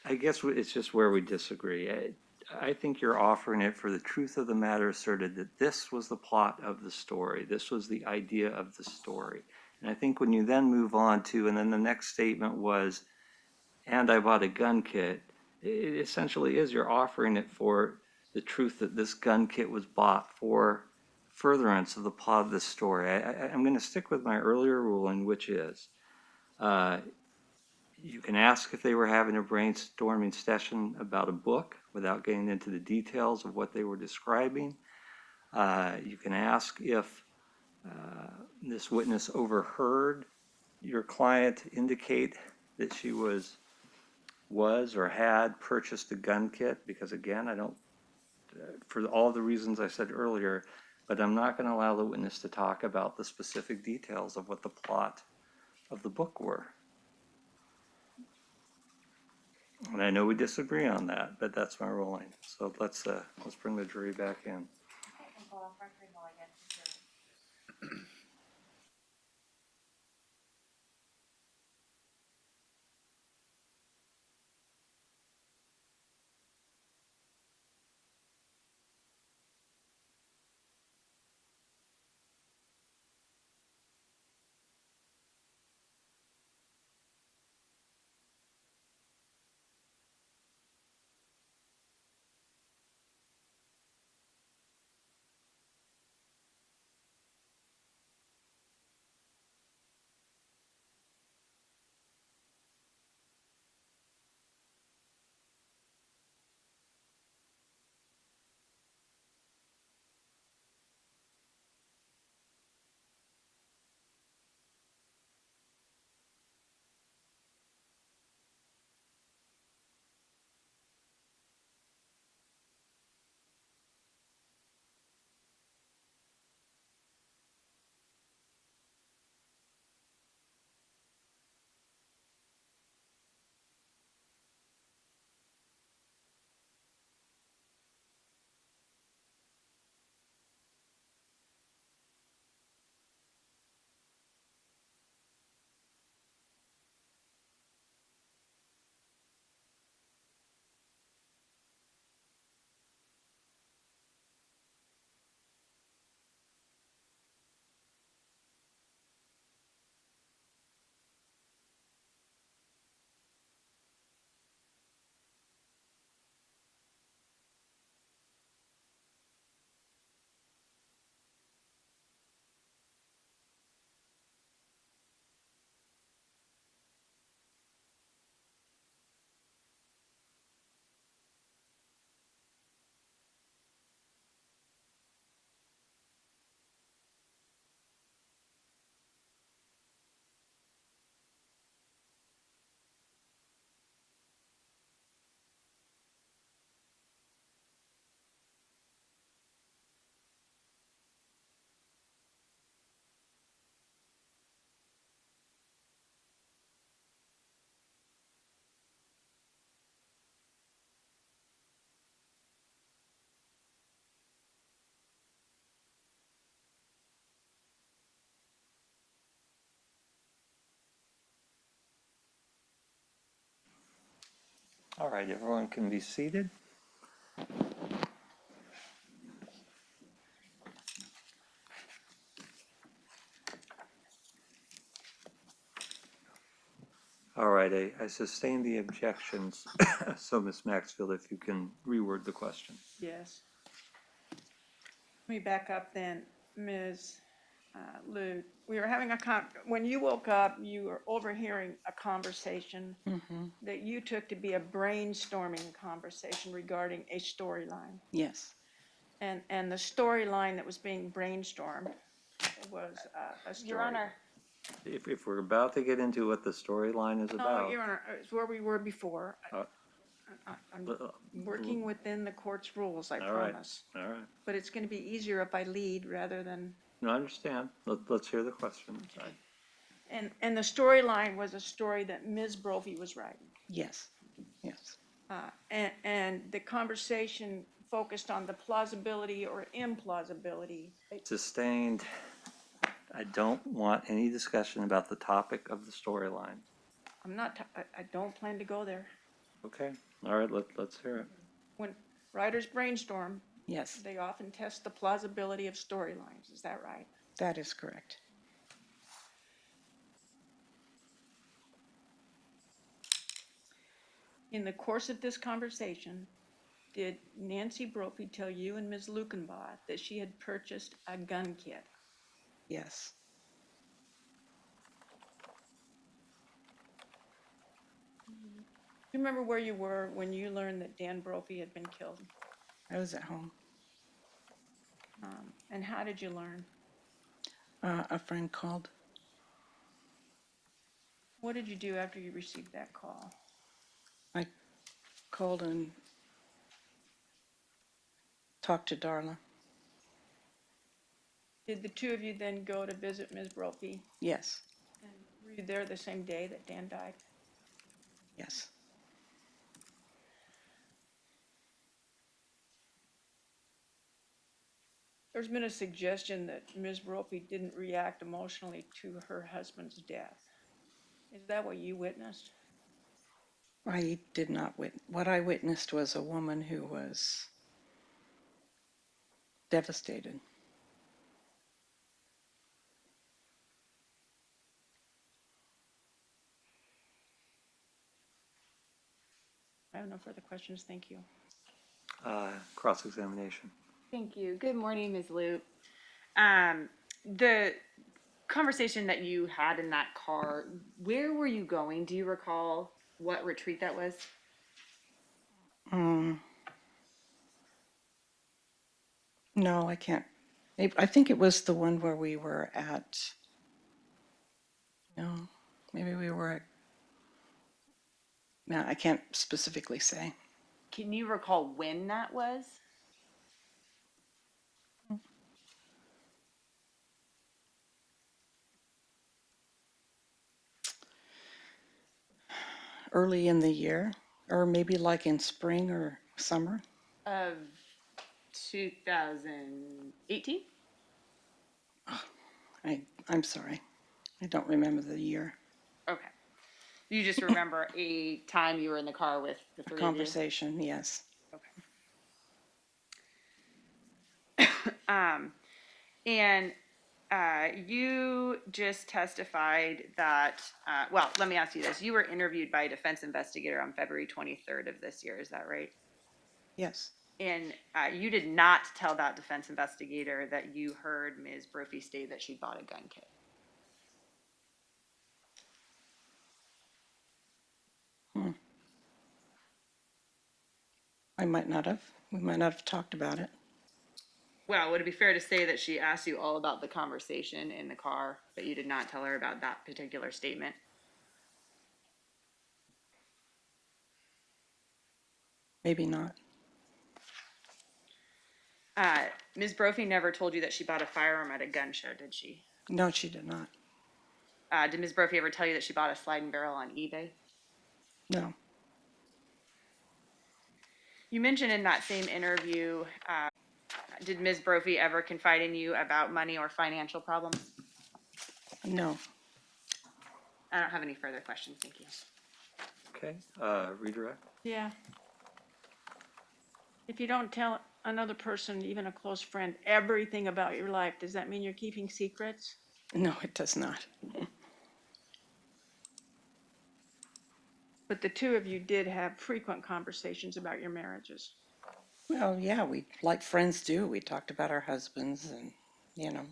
I guess it's just where we disagree. I think you're offering it for the truth of the matter asserted, that this was the plot of the story. This was the idea of the story. And I think when you then move on to, and then the next statement was, and I bought a gun kit, it essentially is you're offering it for the truth that this gun kit was bought for furtherance of the plot of the story. I'm going to stick with my earlier ruling, which is you can ask if they were having a brainstorming session about a book without getting into the details of what they were describing. You can ask if this witness overheard your client indicate that she was or had purchased a gun kit, because again, I don't, for all the reasons I said earlier, but I'm not going to allow the witness to talk about the specific details of what the plot of the book were. And I know we disagree on that, but that's my ruling. So let's bring the jury back in. Okay, and go off record while I get the jury. All right, everyone can be seated. All right, I sustain the objections. So, Ms. Maxfield, if you can reword the question. Yes. Let me back up then, Ms. Lou. We were having when you woke up, you were overhearing a conversation that you took to be a brainstorming conversation regarding a storyline. Yes, And the storyline that was being brainstormed was a story. Your Honor, If we're about to get into what the storyline is No, about. Your Honor, it's where we were before. Uh, I'm working within the court's rules, I All right, promise. all right. But it's going to be easier if I lead rather than, No, I understand. Let's hear the question. and the storyline was a story that Ms. Brophy was writing. yes, yes. And the conversation focused on the plausibility or implausibility. Sustained. I don't want any discussion about the topic of the storyline. I'm not, I don't plan to go there. Okay, all right, let's hear it. When writers brainstorm, Yes, they often test the plausibility of storylines. Is that right? that is correct. In the course of this conversation, did Nancy Brophy tell you and Ms. Lukenbaugh that she had purchased a gun kit? Yes, Do you remember where you were when you learned that Dan Brophy had been killed? I was at home. And how did you learn? A friend called. What did you do after you received that call? I called and talked to Darla. Did the two of you then go to visit Ms. Brophy? Yes, And were you there the same day that Dan died? yes. There's been a suggestion that Ms. Brophy didn't react emotionally to her husband's death. Is that what you witnessed? I did not what I witnessed was a woman who was devastated. I have no further questions. Thank you. Cross-examination. thank you. Good morning, Ms. Luke. The conversation that you had in that car, where were you going? Do you recall what retreat that was? No, I can't. I think it was the one where we were at, no, maybe we were at, no, I can't specifically say. Can you recall when that was? Early in the year, or maybe like in spring or summer. Of 2018? I'm sorry. I don't remember the year. Okay. You just remember a time you were in the car with the three of you? Conversation, yes. And you just testified that, well, let me ask you this. You were interviewed by a defense investigator on February 23rd of this year, is that right? Yes, And you did not tell that defense investigator that you heard Ms. Brophy state that she bought a gun kit. I might not have. We might not have talked about it. Well, would it be fair to say that she asked you all about the conversation in the car, but you did not tell her about that particular statement? Maybe not. Ms. Brophy never told you that she bought a firearm at a gun show, did she? No, she did not. Did Ms. Brophy ever tell you that she bought a sliding barrel on eBay? No, You mentioned in that same interview, did Ms. Brophy ever confide in you about money or financial problems? no. I don't have any further questions, thank you. Okay, redirect. Yeah. If you don't tell another person, even a close friend, everything about your life, does that mean you're keeping secrets? No, it does not. But the two of you did have frequent conversations about your marriages. Well, yeah, we, like friends do, we talked about our husbands and, you know.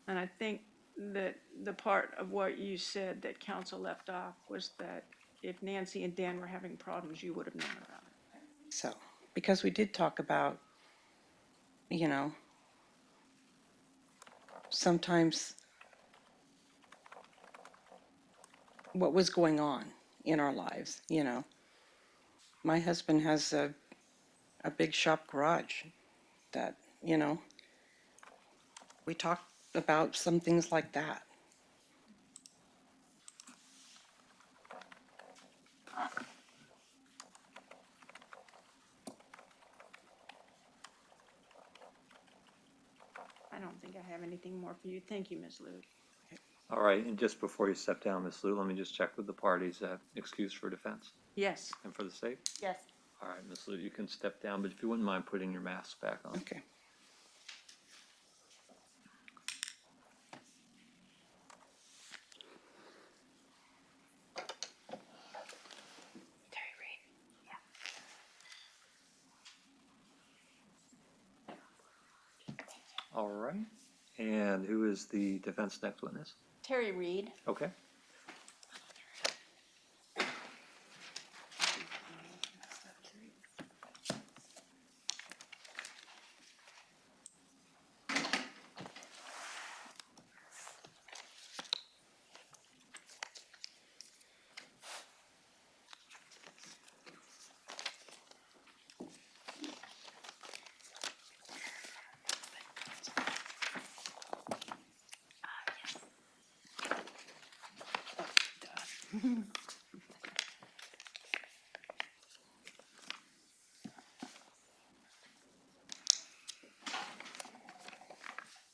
And I think that the part of what you said that council left off was that if Nancy and Dan were having problems, you would have known about it. So, because we did talk about, you know, sometimes what was going on in our lives, you know. My husband has a big shop garage that, you know, we talked about some things like that. I don't think I have anything more for you. Thank you, Ms. Luke. All right, and just before you step down, Ms. Lou, let me just check with the parties, excuse for defense Yes. and for the state. Yes. All right, Ms. Lou, you can step down, but if you wouldn't mind putting your mask back on. Okay. Terry Reed. All right, and who is the defense next witness? Terry Reed. Okay.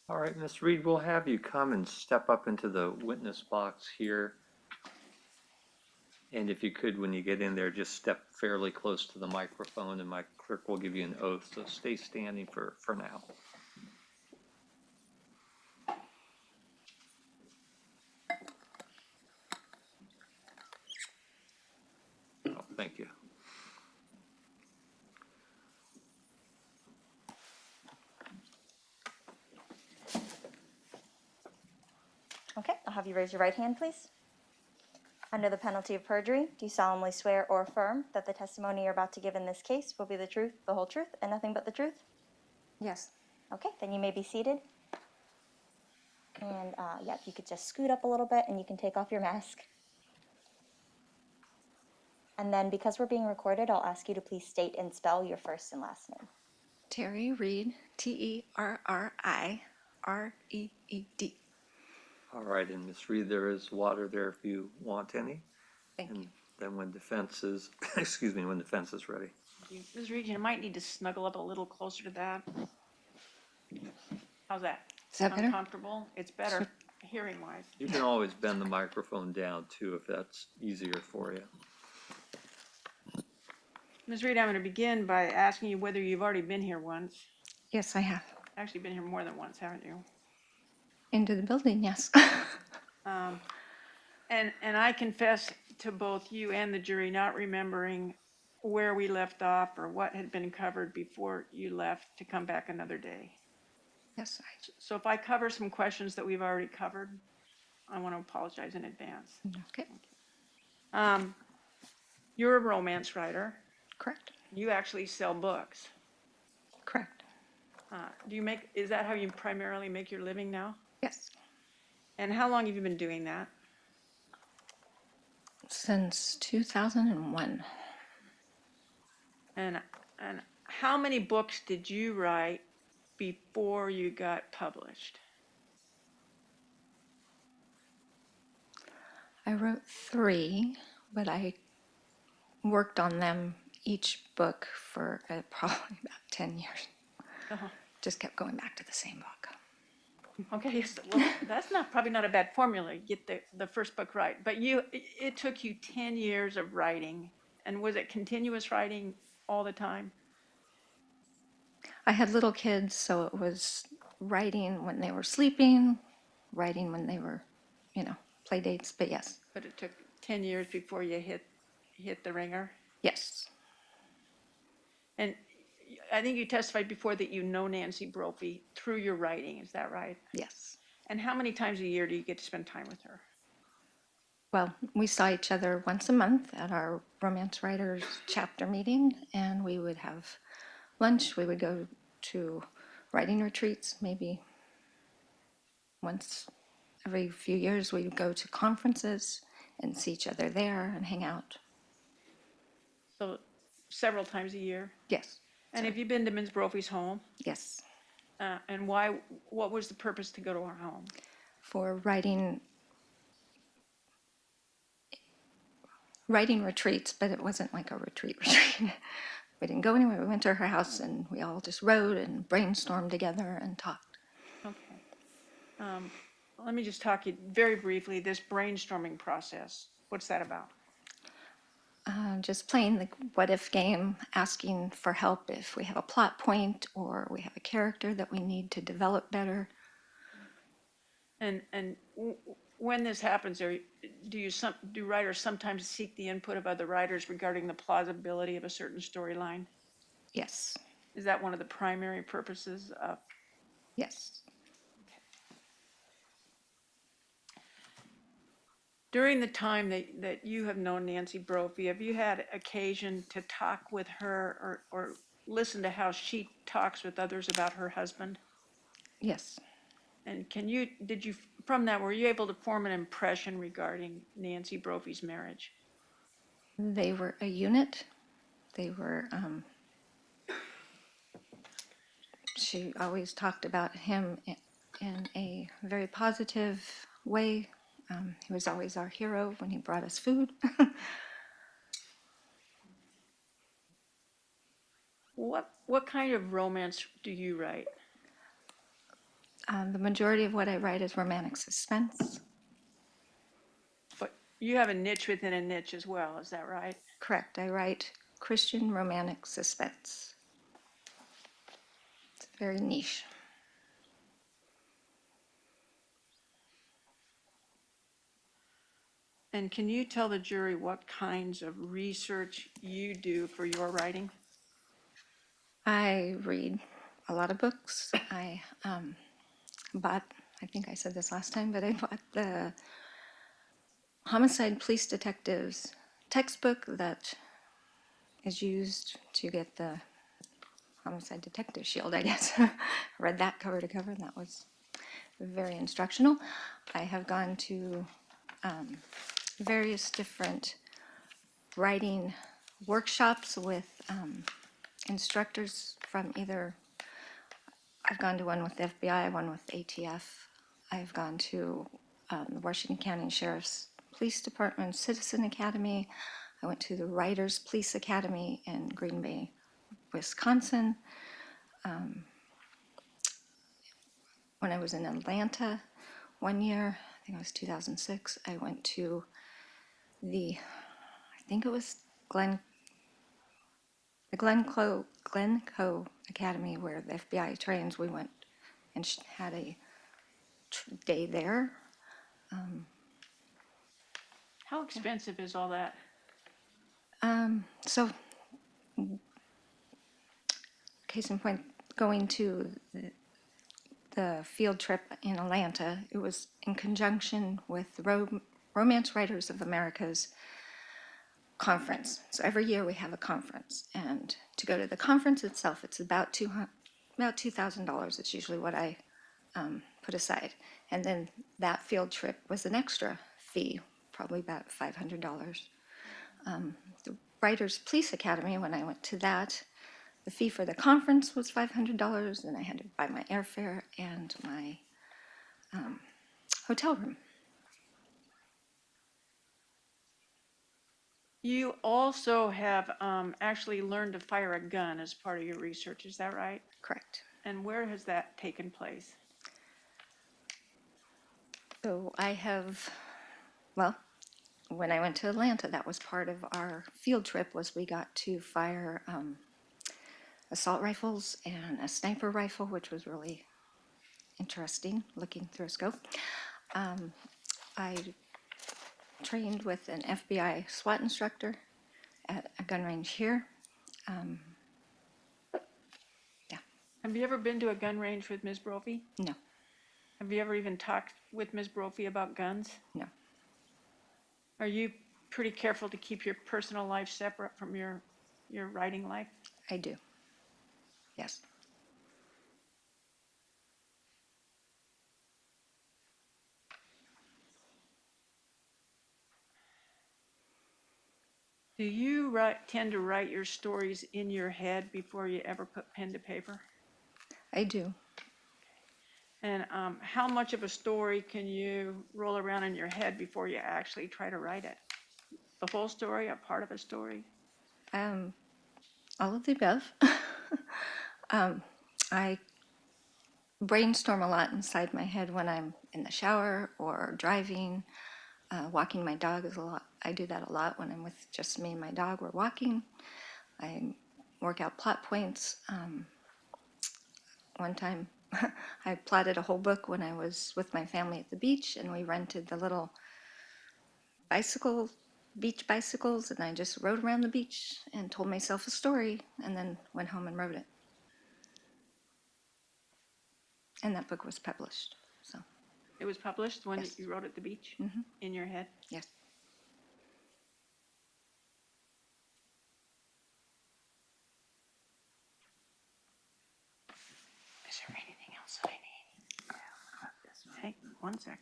All right, Ms. Reed, we'll have you come and step up into the witness box here. And if you could, when you get in there, just step fairly close to the microphone and my clerk will give you an oath. So stay standing for now. Oh, thank you. Okay, I'll have you raise your right hand, please. Under the penalty of perjury, do you solemnly swear or affirm that the testimony you're about to give in this case will be the truth, the whole truth, and nothing but the truth? Yes. Okay, then you may be seated. And yeah, if you could just scoot up a little bit and you can take off your mask. And then because we're being recorded, I'll ask you to please state and spell your first and last name. Terry Reed, Terriered. All right, and Ms. Reed, there is water there if you want any. Thank you. And then when defense is, excuse me, when defense is ready. Ms. Reed, you might need to snuggle up a little closer to that. How's that? Is that better? Uncomfortable? It's better hearing wise. You can always bend the microphone down too if that's easier for you. Ms. Reed, I'm going to begin by asking you whether you've already been here once. Yes, I have. Actually been here more than once, haven't you? Into the building, yes. And I confess to both you and the jury not remembering where we left off or what had been covered before you left to come back another day. Yes, So if I cover some questions that we've already covered, I want to apologize in advance. okay, You're a romance writer. correct, You actually sell books. correct. Is that how you primarily make your living now? Yes, And how long have you been doing that? since 2001. And how many books did you write before you got published? I wrote 3, but I worked on them, each book, for probably about 10 years. Uh-huh. Just kept going back to the same book. Okay, yes, well, that's probably not a bad formula, get the first book right. But it took you 10 years of writing, and was it continuous writing all the time? I had little kids, so it was writing when they were sleeping, writing when they were, play dates, but yes, But it took 10 years before you hit the ringer? yes, And I think you testified before that you know Nancy Brophy through your writing, is that right? yes. And how many times a year do you get to spend time with her? Well, we saw each other once a month at our romance writers chapter meeting, and we would have lunch. We would go to writing retreats, maybe once every few years. We would go to conferences and see each other there and hang out. So several times a year? Yes, And have you been to Ms. Brophy's home? yes, And why, what was the purpose to go to her home? for writing retreats, but it wasn't like a retreat. We didn't go anywhere. We went to her house and we all just wrote and brainstormed together and talked. Okay. Let me just talk you very briefly, this brainstorming process, what's that about? Just playing the what if game, asking for help if we have a plot point or we have a character that we need to develop better. And when this happens, do writers sometimes seek the input of other writers regarding the plausibility of a certain storyline? Yes, Is that one of the primary purposes of? yes. During the time that you have known Nancy Brophy, have you had occasion to talk with her or listen to how she talks with others about her husband? Yes. And from that, were you able to form an impression regarding Nancy Brophy's marriage? They were a unit. They were, she always talked about him in a very positive way. He was always our hero when he brought us food. What kind of romance do you write? The majority of what I write is romantic suspense. But you have a niche within a niche as well, is that right? Correct. I write Christian romantic suspense. It's very niche. And can you tell the jury what kinds of research you do for your writing? I read a lot of books. I bought, I think I said this last time, but I bought the Homicide Police Detectives textbook that is used to get the Homicide Detective Shield, I guess. I read that cover to cover, and that was very instructional. I have gone to various different writing workshops with instructors from either, I've gone to one with the FBI, one with ATF. I've gone to the Washington County Sheriff's Police Department Citizen Academy. I went to the Writers Police Academy in Green Bay, Wisconsin. When I was in Atlanta one year, I think it was 2006, I went to I think it was the Glencoe Academy where the FBI trains. We went and had a day there. How expensive is all that? So, case in point, going to the field trip in Atlanta, it was in conjunction with the Romance Writers of America's conference. So every year we have a conference, and to go to the conference itself, it's about $2,000. It's usually what I put aside, and then that field trip was an extra fee, probably about $500. The Writers Police Academy, when I went to that, the fee for the conference was $500, and I had to buy my airfare and my hotel room. You also have actually learned to fire a gun as part of your research, is that right? Correct. And where has that taken place? So I have, well, when I went to Atlanta, that was part of our field trip, was we got to fire assault rifles and a sniper rifle, which was really interesting, looking through a scope. I trained with an FBI SWAT instructor at a gun range here. Yeah, Have you ever been to a gun range with Ms. Brophy? no, Have you ever even talked with Ms. Brophy about guns? no, Are you pretty careful to keep your personal life separate from your writing life? I do. Yes. Do you tend to write your stories in your head before you ever put pen to paper? I do. And how much of a story can you roll around in your head before you actually try to write it? The whole story, a part of a story? All of the above. I brainstorm a lot inside my head when I'm in the shower or driving. Walking my dog is a lot. I do that a lot when I'm with just me and my dog. We're walking. I work out plot points. One time, I plotted a whole book when I was with my family at the beach, and we rented the little beach bicycles, and I just rode around the beach and told myself a story, and then went home and wrote it. And that book was published. So, It was published when Yes. you wrote at the beach in your head? yes. Is there anything else I need? Hey, 1 second.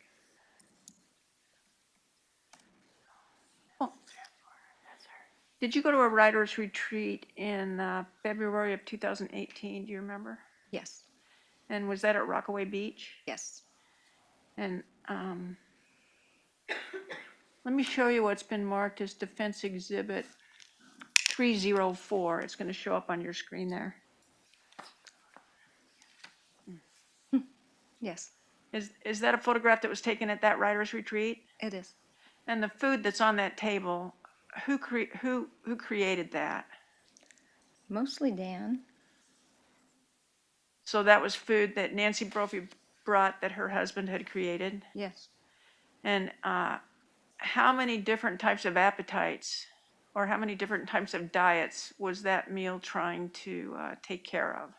Oh. Did you go to a writer's retreat in February of 2018? Do you remember? Yes. And was that at Rockaway Beach? Yes. And let me show you what's been marked as Defense Exhibit 304. It's going to show up on your screen there. Yes, Is that a photograph that was taken at that writer's retreat? it is. And the food that's on that table, who created that? Mostly Dan. So that was food that Nancy Brophy brought that her husband had created? Yes. And how many different types of appetites or how many different types of diets was that meal trying to take care of?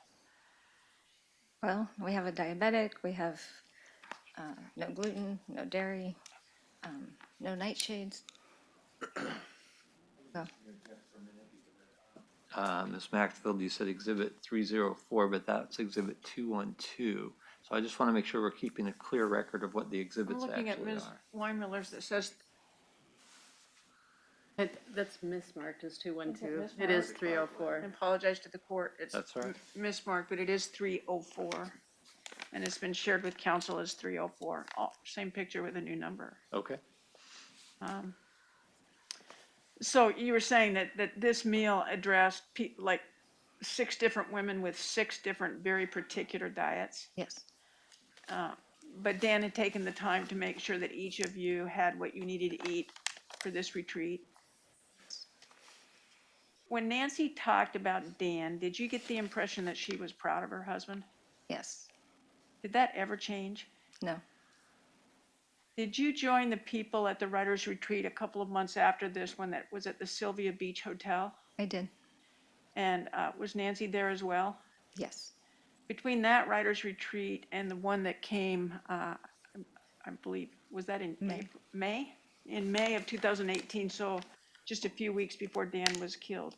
Well, we have a diabetic, we have no gluten, no dairy, no nightshades. So, Ms. Maxfield, you said Exhibit 304, but that's Exhibit 212. So I just want to make sure we're keeping a clear record of what the I'm exhibits looking at actually Ms. are. Weinmiller's that says, That's mismarked as 212. Is it It is mismarked? 304. I apologize to the court, it's That's all right. mismarked, but it is 304. And it's been shared with council as 304. Same picture with a new number. Okay. So you were saying that this meal addressed like 6 different women with 6 different very particular diets. yes, But Dan had taken the time to make sure that each of you had what you needed to eat for this retreat. When Nancy talked about Dan, did you get the impression that she was proud of her husband? yes, Did that ever change? no, Did you join the people at the writer's retreat a couple of months after this when that was at the Sylvia Beach Hotel? I did. And was Nancy there as well? Yes, Between that writer's retreat and the one that came, I believe, was that in May. May? In May of 2018, so just a few weeks before Dan was killed.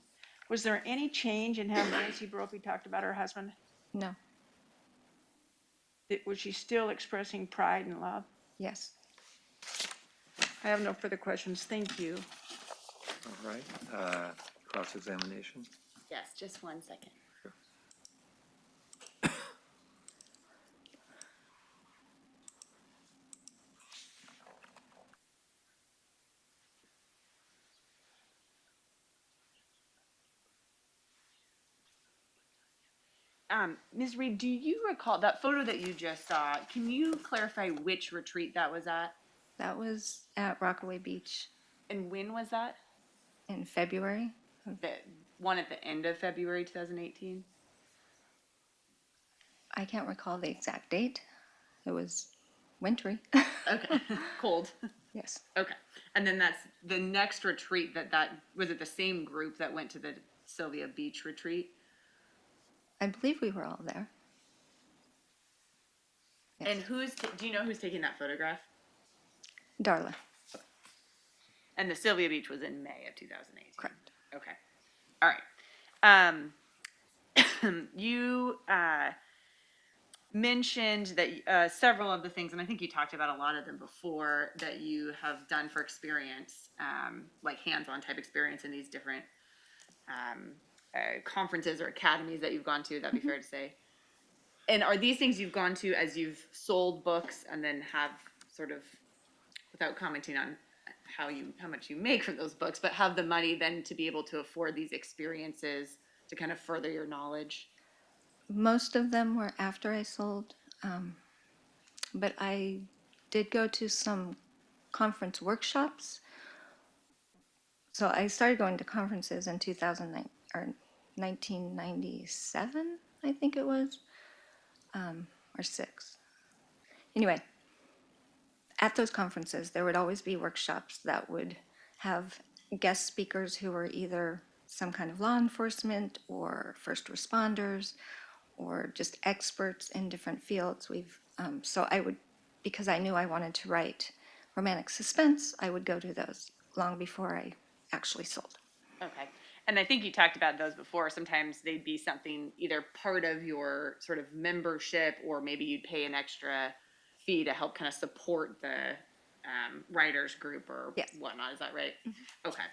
Was there any change in how Nancy Brophy talked about her husband? no, Was she still expressing pride and love? yes. I have no further questions. Thank you. All right. Cross-examination. Yes, just 1 second. Ms. Reed, do you recall that photo that you just saw? Can you clarify which retreat that was at? That was at Rockaway Beach And when was that? in February. The one at the end of February 2018? I can't recall the exact date. It was wintry. Okay, cold. Yes, Okay, and then that's the next retreat that was it the same group that went to the Sylvia Beach retreat? I believe we were all there. Yes. And do you know who's taking that photograph? Darla, And the Sylvia Beach was in May of 2018. correct. Okay, all right. You mentioned that several of the things, and I think you talked about a lot of them before, that you have done for experience, like hands-on type experience in these different conferences or academies that you've gone to. That'd be fair to say. And are these things you've gone to as you've sold books and then have sort of, without commenting on how much you make from those books, but have the money then to be able to afford these experiences to kind of further your knowledge? Most of them were after I sold, but I did go to some conference workshops. So I started going to conferences in 2009 or 1997, I think it was, or six. Anyway, at those conferences, there would always be workshops that would have guest speakers who were either some kind of law enforcement or first responders or just experts in different fields. So I would, because I knew I wanted to write romantic suspense, I would go to those long before I actually sold. Okay. And I think you talked about those before. Sometimes they'd be something either part of your sort of membership, or maybe you'd pay an extra fee to help kind of support the writers group or Yes. whatnot. Is that right? Okay.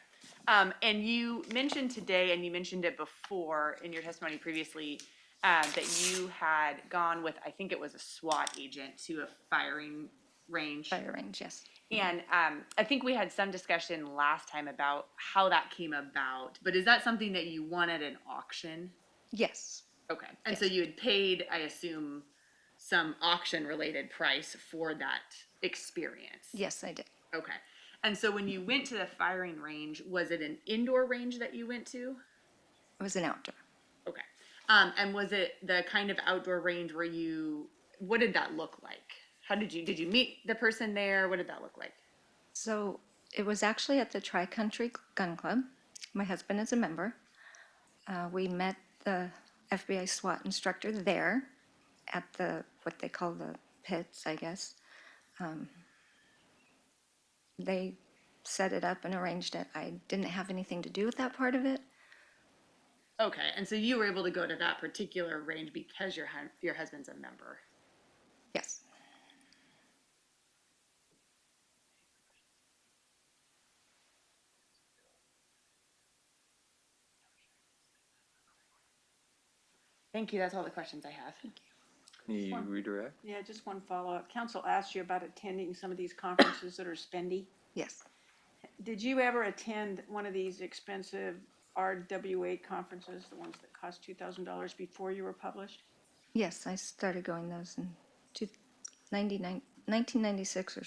And you mentioned today, and you mentioned it before in your testimony previously, that you had gone with, I think it was a SWAT agent to a firing range. Fire range, yes. And I think we had some discussion last time about how that came about, but is that something that you won at an auction? Yes, Okay, and so you had paid, I assume, some auction-related price for that experience? yes, I did. Okay, and so when you went to the firing range, was it an indoor range that you went to? It was an outdoor. Okay, and was it the kind of outdoor range where what did that look like? Did you meet the person there? What did that look like? So it was actually at the Tri-Country Gun Club. My husband is a member. We met the FBI SWAT instructor there at what they call the pits, I guess. They set it up and arranged it. I didn't have anything to do with that part of it. Okay, and so you were able to go to that particular range because your husband's a member. Yes. Thank you, that's all the questions I have. Can you redirect? Yeah, just one follow-up. Council asked you about attending some of these conferences that are spendy. Yes. Did you ever attend one of these expensive RWA conferences, the ones that cost $2,000 before you were published? Yes, I started going those in 1996, or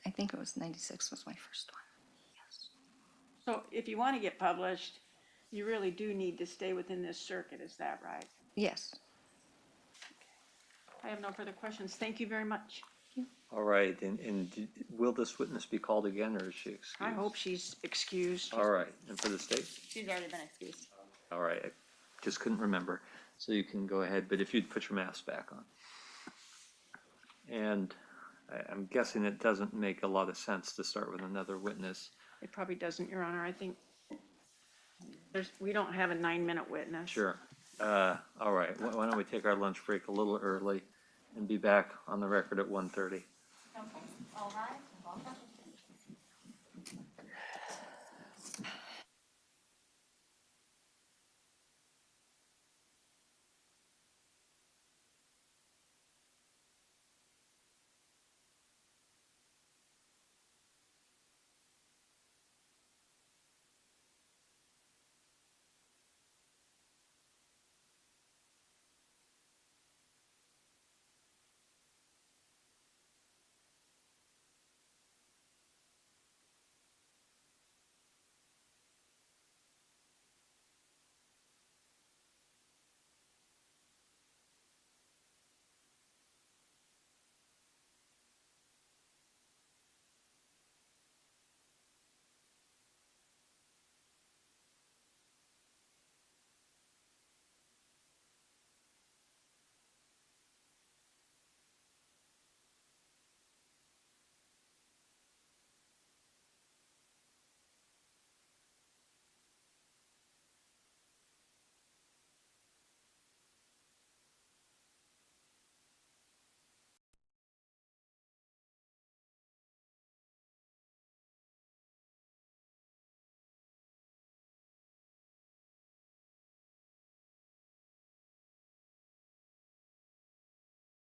I think it was 96 was my first one. Yes. So if you want to get published, you really do need to stay within this circuit, is that right? Yes. I have no further questions. Thank you very much. All right, and will this witness be called again, or is she excused? I hope she's excused. All right, and for the state? She's already been excused. All right, I just couldn't remember. So you can go ahead, but if you'd put your mask back on. And I'm guessing it doesn't make a lot of sense to start with another witness. It probably doesn't, Your Honor. I think we don't have a 9-minute witness. Sure. All right, why don't we take our lunch break a little early and be back on the record at 1:30. Okay, all rise and welcome.